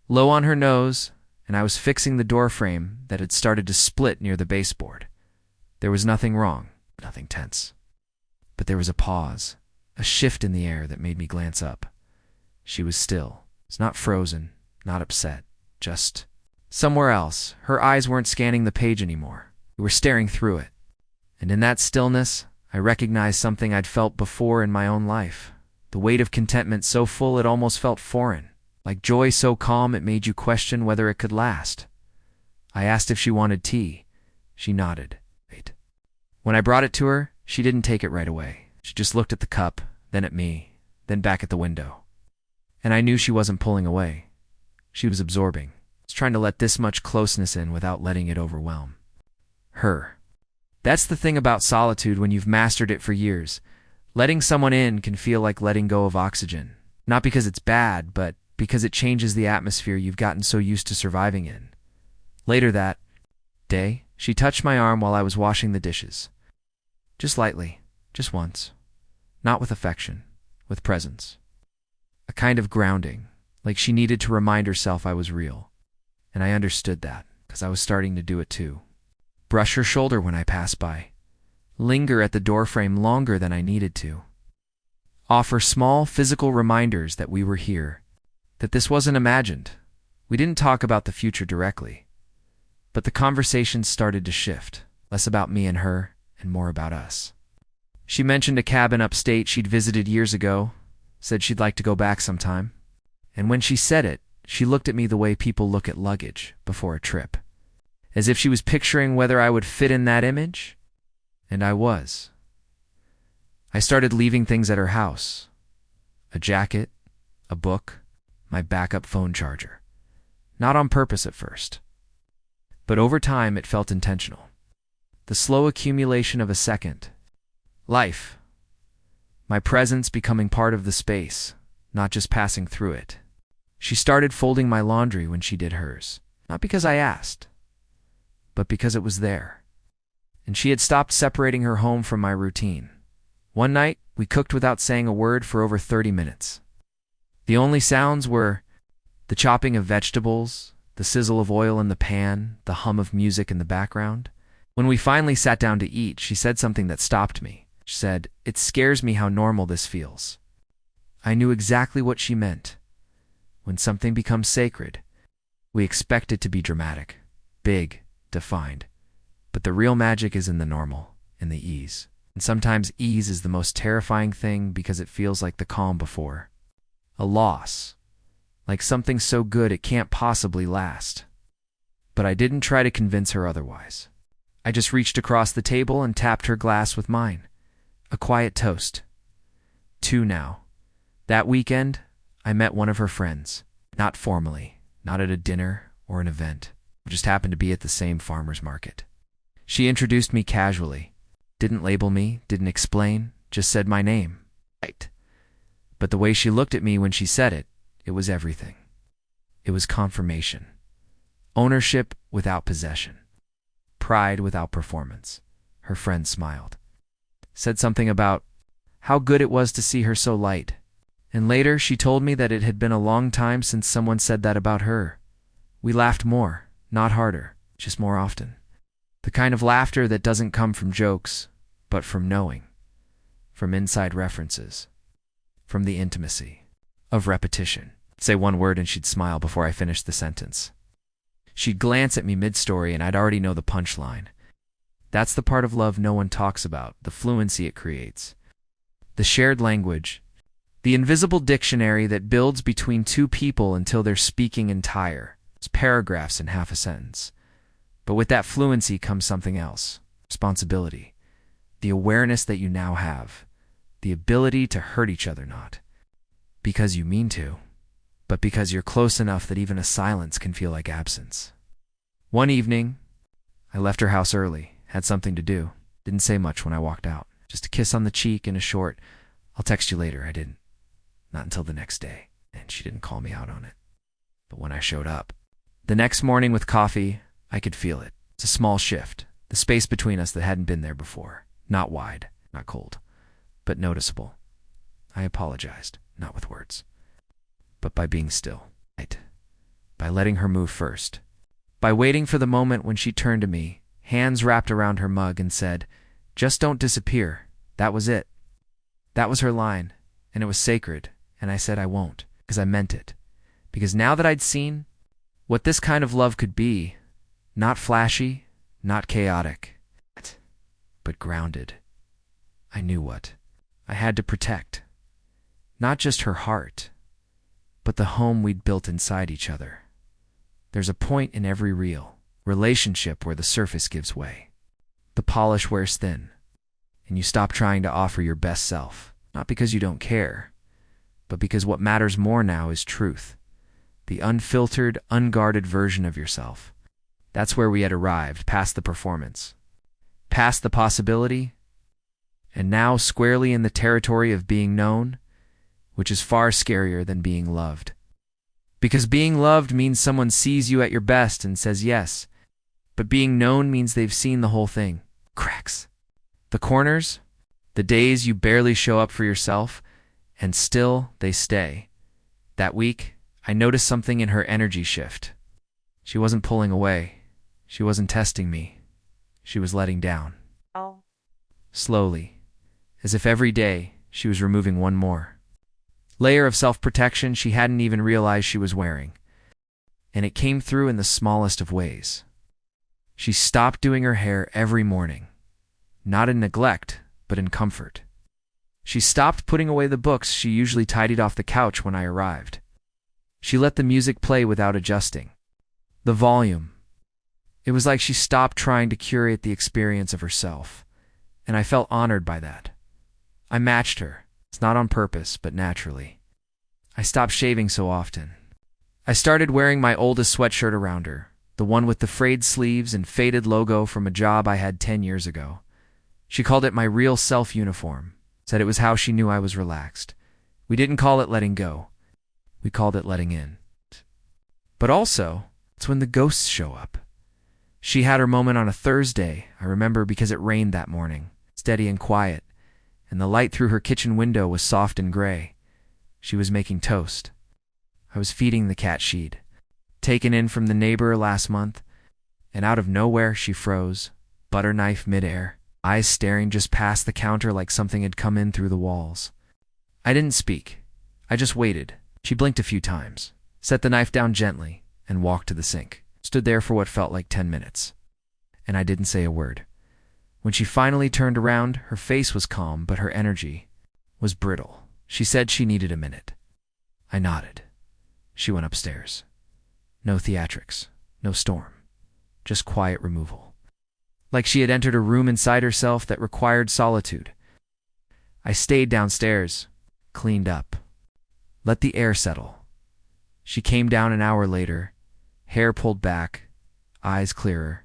Low on her nose, and I was fixing the door frame that had started to split near the baseboard. There was nothing wrong, nothing tense. But there was a pause, a shift in the air that made me glance up. She was still. It's not frozen, not upset, just somewhere else. Her eyes weren't scanning the page anymore. They were staring through it. And in that stillness, I recognized something I'd felt before in my own life. The weight of contentment so full it almost felt foreign, like joy so calm it made you question whether it could last. I asked if she wanted tea. She nodded. Wait. When I brought it to her, she didn't take it right away. She just looked at the cup, then at me, then back at the window. And I knew she wasn't pulling away. She was absorbing. Was trying to let this much closeness in without letting it overwhelm her. That's the thing about solitude when you've mastered it for years. Letting someone in can feel like letting go of oxygen. Not because it's bad, but because it changes the atmosphere you've gotten so used to surviving in. Later that day, she touched my arm while I was washing the dishes. Just lightly, just once. Not with affection, with presence. A kind of grounding, like she needed to remind herself I was real. And I understood that, because I was starting to do it too. Brush her shoulder when I passed by. Linger at the doorframe longer than I needed to. Offer small physical reminders that we were here, that this wasn't imagined. We didn't talk about the future directly. But the conversation started to shift, less about me and her, and more about us. She mentioned a cabin upstate she'd visited years ago, said she'd like to go back sometime. And when she said it, she looked at me the way people look at luggage before a trip, as if she was picturing whether I would fit in that image. And I was. I started leaving things at her house. A jacket, a book, my backup phone charger. Not on purpose at first. But over time it felt intentional. The slow accumulation of a second. Life. My presence becoming part of the space, not just passing through it. She started folding my laundry when she did hers. Not because I asked, but because it was there. And she had stopped separating her home from my routine. One night, we cooked without saying a word for over 30 minutes. The only sounds were the chopping of vegetables, the sizzle of oil in the pan, the hum of music in the background. When we finally sat down to eat, she said something that stopped me. She said, "It scares me how normal this feels." I knew exactly what she meant. When something becomes sacred, we expect it to be dramatic, big, defined. But the real magic is in the normal, in the ease. And sometimes ease is the most terrifying thing because it feels like the calm before. A loss. Like something so good it can't possibly last. But I didn't try to convince her otherwise. I just reached across the table and tapped her glass with mine. A quiet toast. 2 now. That weekend, I met one of her friends. Not formally, not at a dinner or an event. We just happened to be at the same farmer's market. She introduced me casually. Didn't label me, didn't explain, just said my name. Right. But the way she looked at me when she said it, it was everything. It was confirmation. Ownership without possession. Pride without performance. Her friend smiled. Said something about how good it was to see her so light. And later she told me that it had been a long time since someone said that about her. We laughed more, not harder, just more often. The kind of laughter that doesn't come from jokes, but from knowing. From inside references. From the intimacy of repetition. I'd say one word and she'd smile before I finished the sentence. She'd glance at me mid-story and I'd already know the punchline. That's the part of love no one talks about, the fluency it creates. The shared language. The invisible dictionary that builds between two people until they're speaking entire. It's paragraphs in half a sentence. But with that fluency comes something else. Responsibility. The awareness that you now have. The ability to hurt each other not. Because you mean to, but because you're close enough that even a silence can feel like absence. One evening, I left her house early, had something to do. Didn't say much when I walked out. Just a kiss on the cheek and a short, "I'll text you later." I didn't. Not until the next day, and she didn't call me out on it. But when I showed up, the next morning with coffee, I could feel it. It's a small shift, the space between us that hadn't been there before. Not wide, not cold, but noticeable. I apologized, not with words, but by being still. Right. By letting her move first. By waiting for the moment when she turned to me, hands wrapped around her mug and said, Just don't disappear. That was it. That was her line, and it was sacred, and I said I won't, because I meant it. Because now that I'd seen what this kind of love could be, not flashy, not chaotic, but grounded, I knew what I had to protect. Not just her heart, but the home we'd built inside each other. There's a point in every real relationship where the surface gives way. The polish wears thin, and you stop trying to offer your best self, not because you don't care, but because what matters more now is truth. The unfiltered, unguarded version of yourself. That's where we had arrived, past the performance, past the possibility, and now squarely in the territory of being known, which is far scarier than being loved. Because being loved means someone sees you at your best and says yes, but being known means they've seen the whole thing. Cracks. The corners, the days you barely show up for yourself, and still they stay. That week, I noticed something in her energy shift. She wasn't pulling away. She wasn't testing me. She was letting down. Oh. Slowly, as if every day she was removing one more layer of self-protection she hadn't even realized she was wearing. And it came through in the smallest of ways. She stopped doing her hair every morning, not in neglect, but in comfort. She stopped putting away the books she usually tidied off the couch when I arrived. She let the music play without adjusting the volume. It was like she stopped trying to curate the experience of herself, and I felt honored by that. I matched her. It's not on purpose, but naturally. I stopped shaving so often. I started wearing my oldest sweatshirt around her, the one with the frayed sleeves and faded logo from a job I had 10 years ago. She called it my real self uniform, said it was how she knew I was relaxed. We didn't call it letting go. We called it letting in. But also, it's when the ghosts show up. She had her moment on a Thursday, I remember, because it rained that morning, steady and quiet, and the light through her kitchen window was soft and gray. She was making toast. I was feeding the cat she'd taken in from the neighbor last month, and out of nowhere she froze, butter knife midair, eyes staring just past the counter like something had come in through the walls. I didn't speak. I just waited. She blinked a few times, set the knife down gently, and walked to the sink. Stood there for what felt like 10 minutes. And I didn't say a word. When she finally turned around, her face was calm, but her energy was brittle. She said she needed a minute. I nodded. She went upstairs. No theatrics, no storm, just quiet removal. Like she had entered a room inside herself that required solitude. I stayed downstairs, cleaned up, let the air settle. She came down an hour later, hair pulled back, eyes clearer.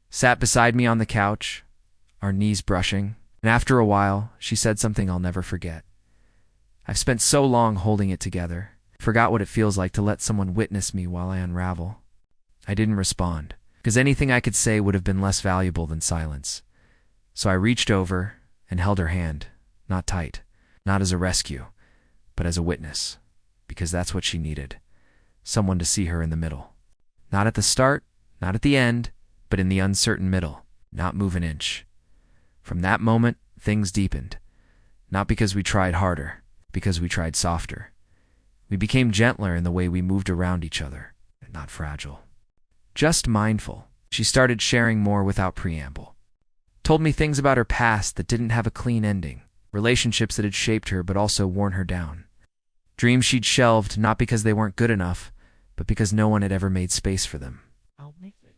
Sat beside me on the couch, our knees brushing, and after a while, she said something I'll never forget. I've spent so long holding it together, forgot what it feels like to let someone witness me while I unravel. I didn't respond, because anything I could say would have been less valuable than silence. So I reached over and held her hand, not tight, not as a rescue, but as a witness, because that's what she needed. Someone to see her in the middle. Not at the start, not at the end, but in the uncertain middle, not move an inch. From that moment, things deepened. Not because we tried harder, because we tried softer. We became gentler in the way we moved around each other, not fragile. Just mindful. She started sharing more without preamble. Told me things about her past that didn't have a clean ending, relationships that had shaped her but also worn her down. Dreams she'd shelved not because they weren't good enough, but because no one had ever made space for them. I'll make it.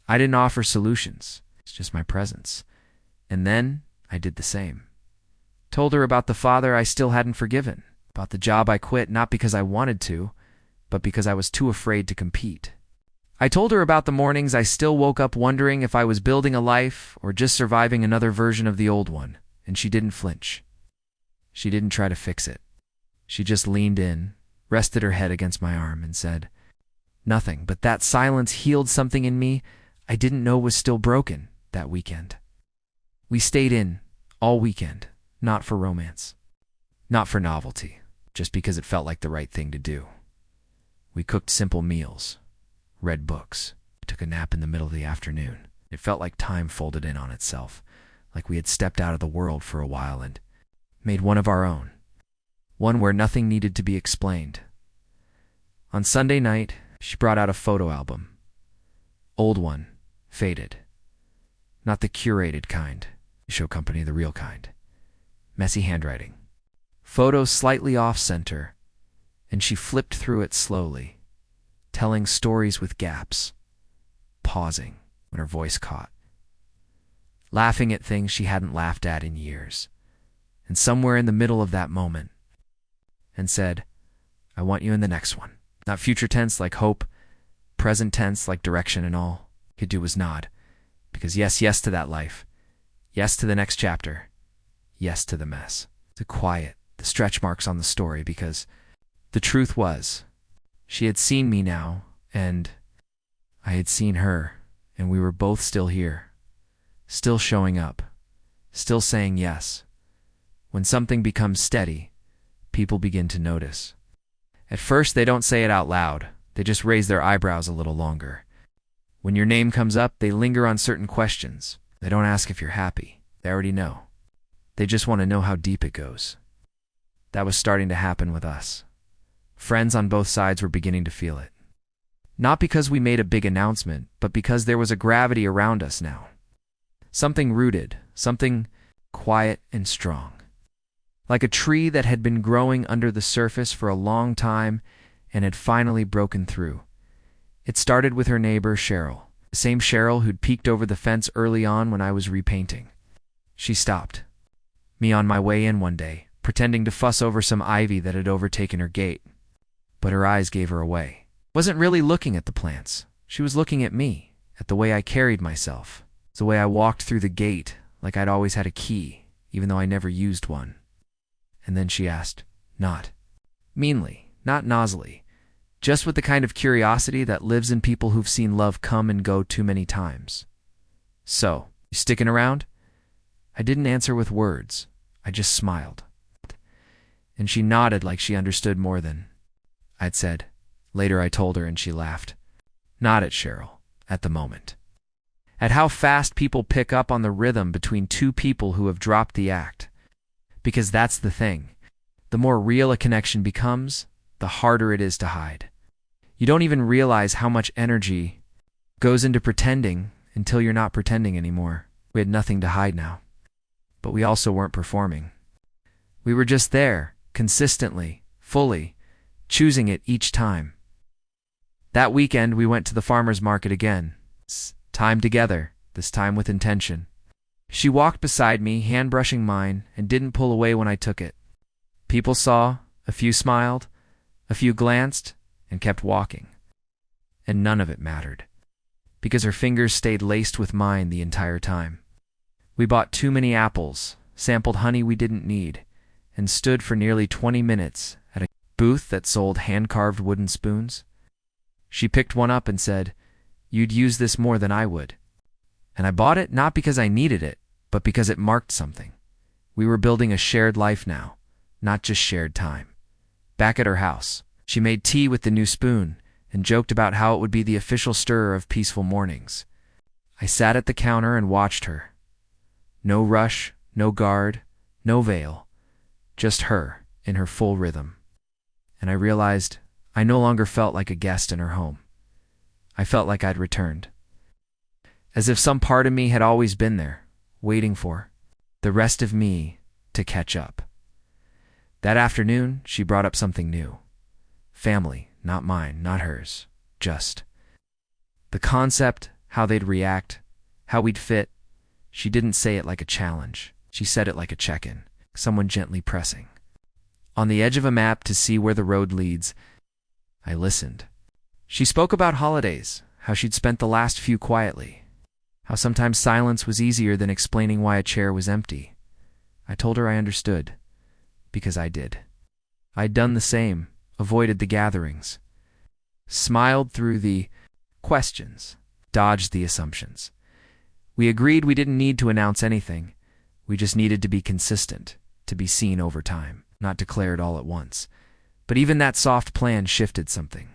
I didn't offer solutions. It's just my presence. And then I did the same. Told her about the father I still hadn't forgiven, about the job I quit not because I wanted to, but because I was too afraid to compete. I told her about the mornings I still woke up wondering if I was building a life or just surviving another version of the old one, and she didn't flinch. She didn't try to fix it. She just leaned in, rested her head against my arm, and said, "Nothing, but that silence healed something in me I didn't know was still broken that weekend." We stayed in all weekend, not for romance, not for novelty, just because it felt like the right thing to do. We cooked simple meals, read books, took a nap in the middle of the afternoon. It felt like time folded in on itself, like we had stepped out of the world for a while and made one of our own, one where nothing needed to be explained. On Sunday night, she brought out a photo album. Old one, faded. Not the curated kind, show company the real kind. Messy handwriting. Photos slightly off-center, and she flipped through it slowly, telling stories with gaps, pausing when her voice caught, laughing at things she hadn't laughed at in years, and somewhere in the middle of that moment, and said, I want you in the next one. Not future tense like hope, present tense like direction, and all he could do was nod, because yes to that life, yes to the next chapter, yes to the mess, the quiet, the stretch marks on the story, because the truth was, she had seen me now, and I had seen her, and we were both still here, still showing up, still saying yes. When something becomes steady, people begin to notice. At first, they don't say it out loud. They just raise their eyebrows a little longer. When your name comes up, they linger on certain questions. They don't ask if you're happy. They already know. They just want to know how deep it goes. That was starting to happen with us. Friends on both sides were beginning to feel it. Not because we made a big announcement, but because there was a gravity around us now. Something rooted, something quiet and strong. Like a tree that had been growing under the surface for a long time and had finally broken through. It started with her neighbor, Cheryl, the same Cheryl who'd peeked over the fence early on when I was repainting. She stopped me on my way in one day, pretending to fuss over some ivy that had overtaken her gate. But her eyes gave her away. Wasn't really looking at the plants. She was looking at me, at the way I carried myself, the way I walked through the gate like I'd always had a key, even though I never used one. And then she asked, not meanly, not nozzily, just with the kind of curiosity that lives in people who've seen love come and go too many times. So, you sticking around? I didn't answer with words. I just smiled. And she nodded like she understood more than I'd said. Later I told her and she laughed. Not at Cheryl, at the moment. At how fast people pick up on the rhythm between two people who have dropped the act. Because that's the thing. The more real a connection becomes, the harder it is to hide. You don't even realize how much energy goes into pretending until you're not pretending anymore. We had nothing to hide now. But we also weren't performing. We were just there, consistently, fully, choosing it each time. That weekend we went to the farmer's market again. Time together, this time with intention. She walked beside me, hand brushing mine, and didn't pull away when I took it. People saw, a few smiled, a few glanced, and kept walking. And none of it mattered, because her fingers stayed laced with mine the entire time. We bought too many apples, sampled honey we didn't need, and stood for nearly 20 minutes at a booth that sold hand-carved wooden spoons. She picked one up and said, "You'd use this more than I would." And I bought it not because I needed it, but because it marked something. We were building a shared life now, not just shared time. Back at her house, she made tea with the new spoon and joked about how it would be the official stir of peaceful mornings. I sat at the counter and watched her. No rush, no guard, no veil, just her in her full rhythm. And I realized I no longer felt like a guest in her home. I felt like I'd returned. As if some part of me had always been there, waiting for the rest of me to catch up. That afternoon, she brought up something new. Family, not mine, not hers, just. The concept, how they'd react, how we'd fit. She didn't say it like a challenge. She said it like a check-in, someone gently pressing. On the edge of a map to see where the road leads, I listened. She spoke about holidays, how she'd spent the last few quietly, how sometimes silence was easier than explaining why a chair was empty. I told her I understood, because I did. I'd done the same, avoided the gatherings, smiled through the questions, dodged the assumptions. We agreed we didn't need to announce anything. We just needed to be consistent, to be seen over time, not declared all at once. But even that soft plan shifted something.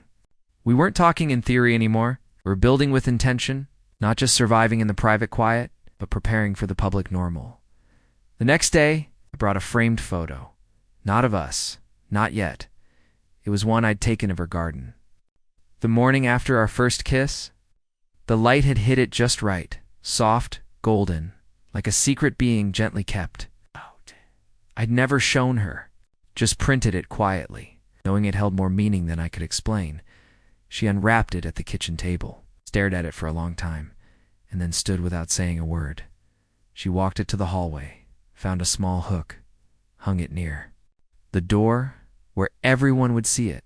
We weren't talking in theory anymore. We were building with intention, not just surviving in the private quiet. but preparing for the public normal. The next day, I brought a framed photo. Not of us. Not yet. It was one I'd taken of her garden. The morning after our first kiss, the light had hit it just right, soft, golden, like a secret being gently kept. I'd never shown her, just printed it quietly, knowing it held more meaning than I could explain. She unwrapped it at the kitchen table, stared at it for a long time, and then stood without saying a word. She walked it to the hallway, found a small hook, hung it near the door where everyone would see it,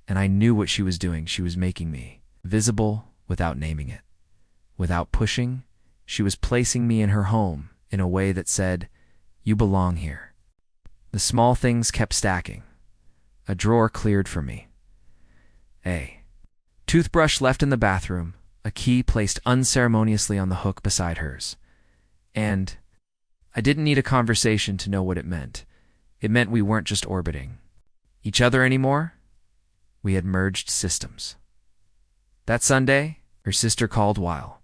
and I knew what she was doing. She was making me visible without naming it. Without pushing, she was placing me in her home in a way that said, "You belong here." The small things kept stacking. A drawer cleared for me. A toothbrush left in the bathroom, a key placed unceremoniously on the hook beside hers. And I didn't need a conversation to know what it meant. It meant we weren't just orbiting each other anymore. We had merged systems. That Sunday, her sister called while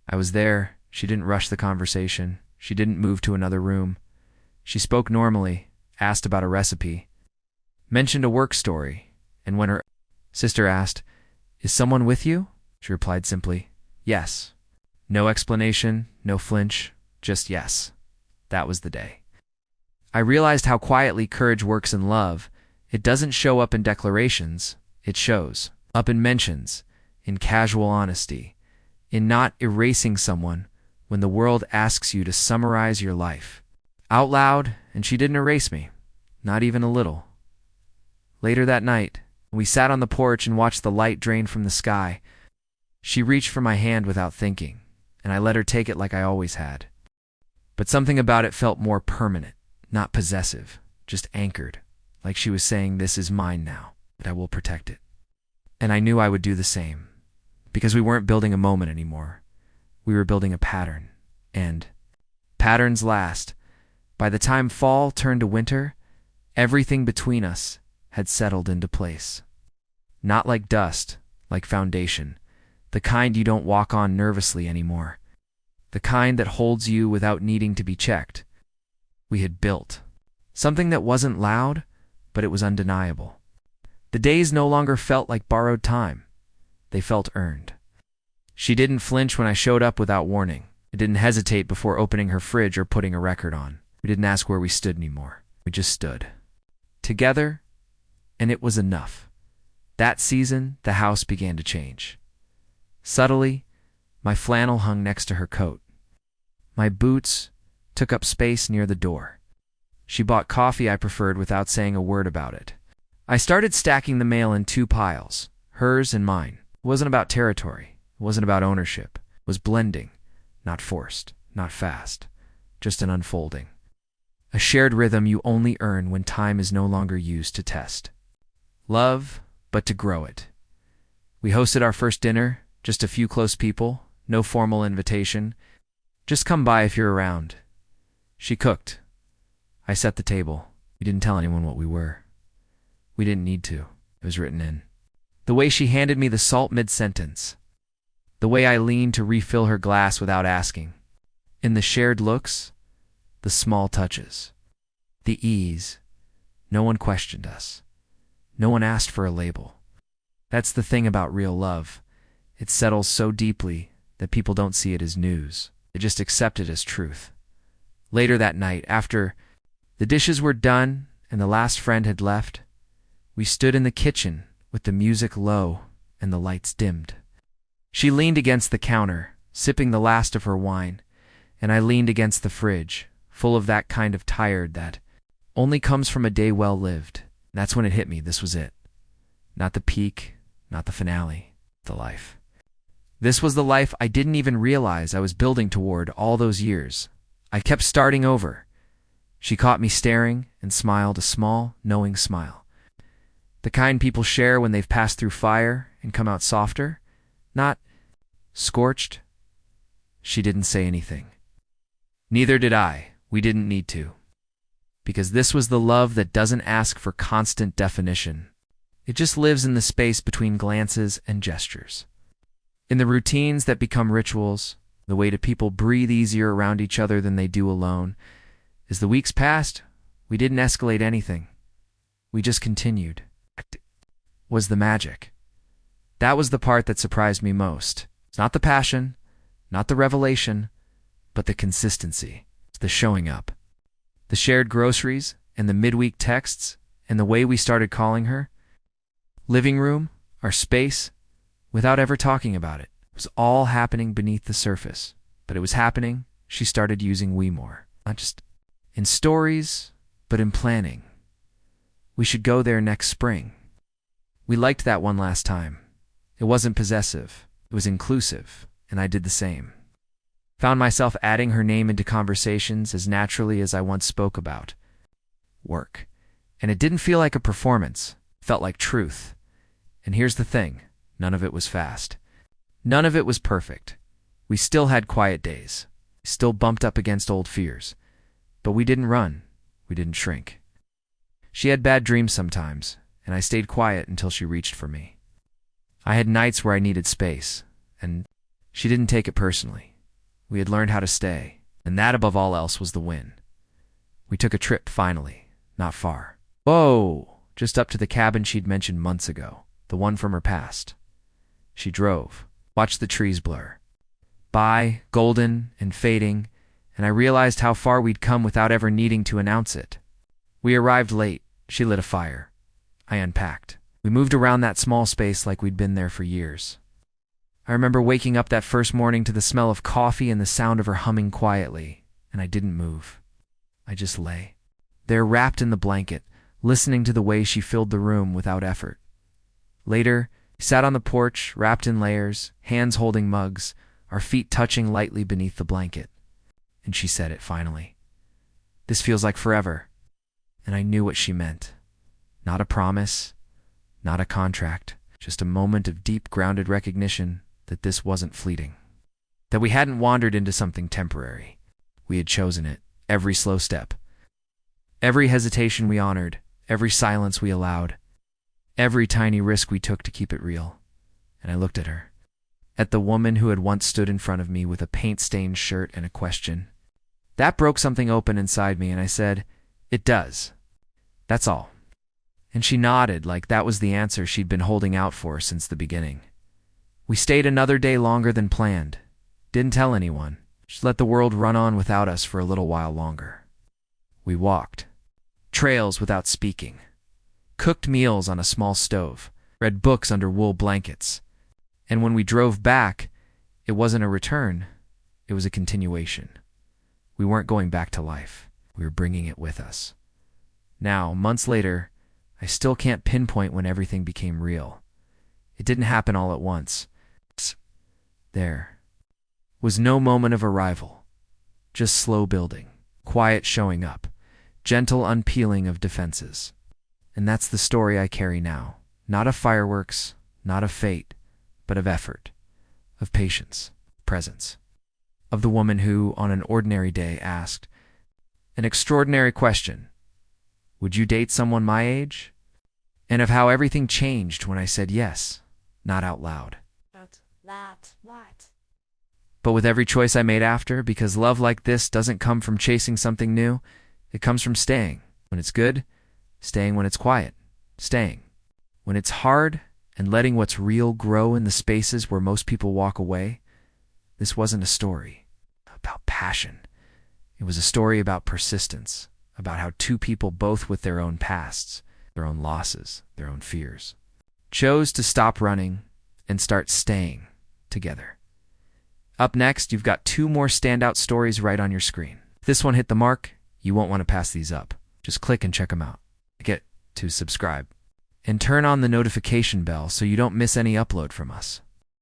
I was there. She didn't rush the conversation. She didn't move to another room. She spoke normally, asked about a recipe, mentioned a work story, and when her sister asked, "Is someone with you?" she replied simply, "Yes." No explanation, no flinch, just yes. That was the day. I realized how quietly courage works in love. It doesn't show up in declarations. It shows up in mentions, in casual honesty, in not erasing someone when the world asks you to summarize your life out loud. And she didn't erase me, not even a little. Later that night, we sat on the porch and watched the light drain from the sky. She reached for my hand without thinking, and I let her take it like I always had. But something about it felt more permanent, not possessive, just anchored, like she was saying, "This is mine now, and I will protect it." And I knew I would do the same, because we weren't building a moment anymore. We were building a pattern, and patterns last. By the time fall turned to winter, everything between us had settled into place. Not like dust, like foundation, the kind you don't walk on nervously anymore, the kind that holds you without needing to be checked. We had built something that wasn't loud, but it was undeniable. The days no longer felt like borrowed time. They felt earned. She didn't flinch when I showed up without warning. I didn't hesitate before opening her fridge or putting a record on. We didn't ask where we stood anymore. We just stood together, and it was enough. That season, the house began to change. Subtly, my flannel hung next to her coat. My boots took up space near the door. She bought coffee I preferred without saying a word about it. I started stacking the mail in two piles, hers and mine. It wasn't about territory. It wasn't about ownership. It was blending, not forced, not fast, just an unfolding. A shared rhythm you only earn when time is no longer used to test love, but to grow it. We hosted our first dinner, just a few close people, no formal invitation. Just come by if you're around. She cooked. I set the table. We didn't tell anyone what we were. We didn't need to. It was written in. The way she handed me the salt mid-sentence. The way I leaned to refill her glass without asking. In the shared looks, the small touches, the ease. No one questioned us. No one asked for a label. That's the thing about real love. It settles so deeply that people don't see it as news. They just accept it as truth. Later that night, after the dishes were done and the last friend had left, we stood in the kitchen with the music low and the lights dimmed. She leaned against the counter, sipping the last of her wine, and I leaned against the fridge, full of that kind of tired that only comes from a day well lived. That's when it hit me. This was it. Not the peak, not the finale, the life. This was the life I didn't even realize I was building toward all those years. I kept starting over. She caught me staring and smiled a small, knowing smile. The kind people share when they've passed through fire and come out softer, not scorched. She didn't say anything. Neither did I. We didn't need to. Because this was the love that doesn't ask for constant definition. It just lives in the space between glances and gestures. In the routines that become rituals, The way do people breathe easier around each other than they do alone? As the weeks passed, we didn't escalate anything. We just continued. Was the magic. That was the part that surprised me most. It's not the passion, not the revelation, but the consistency, the showing up. The shared groceries and the midweek texts and the way we started calling her. Living room, our space, without ever talking about it. It was all happening beneath the surface. But it was happening. She started using we more. Not just in stories, but in planning. We should go there next spring. We liked that one last time. It wasn't possessive. It was inclusive, and I did the same. Found myself adding her name into conversations as naturally as I once spoke about work. And it didn't feel like a performance. It felt like truth. And here's the thing. None of it was fast. None of it was perfect. We still had quiet days. We still bumped up against old fears. But we didn't run. We didn't shrink. She had bad dreams sometimes, and I stayed quiet until she reached for me. I had nights where I needed space, and she didn't take it personally. We had learned how to stay, and that above all else was the win. We took a trip finally, not far. Whoa! Just up to the cabin she'd mentioned months ago, the one from her past. She drove, watched the trees blur by, golden and fading, and I realized how far we'd come without ever needing to announce it. We arrived late. She lit a fire. I unpacked. We moved around that small space like we'd been there for years. I remember waking up that first morning to the smell of coffee and the sound of her humming quietly, and I didn't move. I just lay there wrapped in the blanket, listening to the way she filled the room without effort. Later, we sat on the porch, wrapped in layers, hands holding mugs, our feet touching lightly beneath the blanket. And she said it finally. This feels like forever. And I knew what she meant. Not a promise, not a contract, just a moment of deep grounded recognition that this wasn't fleeting. That we hadn't wandered into something temporary. We had chosen it, every slow step. Every hesitation we honored, every silence we allowed, every tiny risk we took to keep it real. And I looked at her. At the woman who had once stood in front of me with a paint-stained shirt and a question. That broke something open inside me, and I said, "It does. That's all." And she nodded like that was the answer she'd been holding out for since the beginning. We stayed another day longer than planned. Didn't tell anyone. Just let the world run on without us for a little while longer. We walked. Trails without speaking. Cooked meals on a small stove. Read books under wool blankets. And when we drove back, it wasn't a return. It was a continuation. We weren't going back to life. We were bringing it with us. Now, months later, I still can't pinpoint when everything became real. It didn't happen all at once. There was no moment of arrival, just slow building, quiet showing up, gentle unpeeling of defenses. And that's the story I carry now. Not of fireworks, not of fate, but of effort, of patience, presence. Of the woman who, on an ordinary day, asked an extraordinary question. Would you date someone my age? And of how everything changed when I said yes, not out loud. But with every choice I made after, because love like this doesn't come from chasing something new, it comes from staying when it's good, staying when it's quiet, staying when it's hard, and letting what's real grow in the spaces where most people walk away. This wasn't a story about passion. It was a story about persistence, about how two people, both with their own pasts, their own losses, their own fears, chose to stop running and start staying together. Up next, you've got two more standout stories right on your screen. If this one hit the mark, you won't want to pass these up. Just click and check them out. Get to subscribe. And turn on the notification bell so you don't miss any upload from us.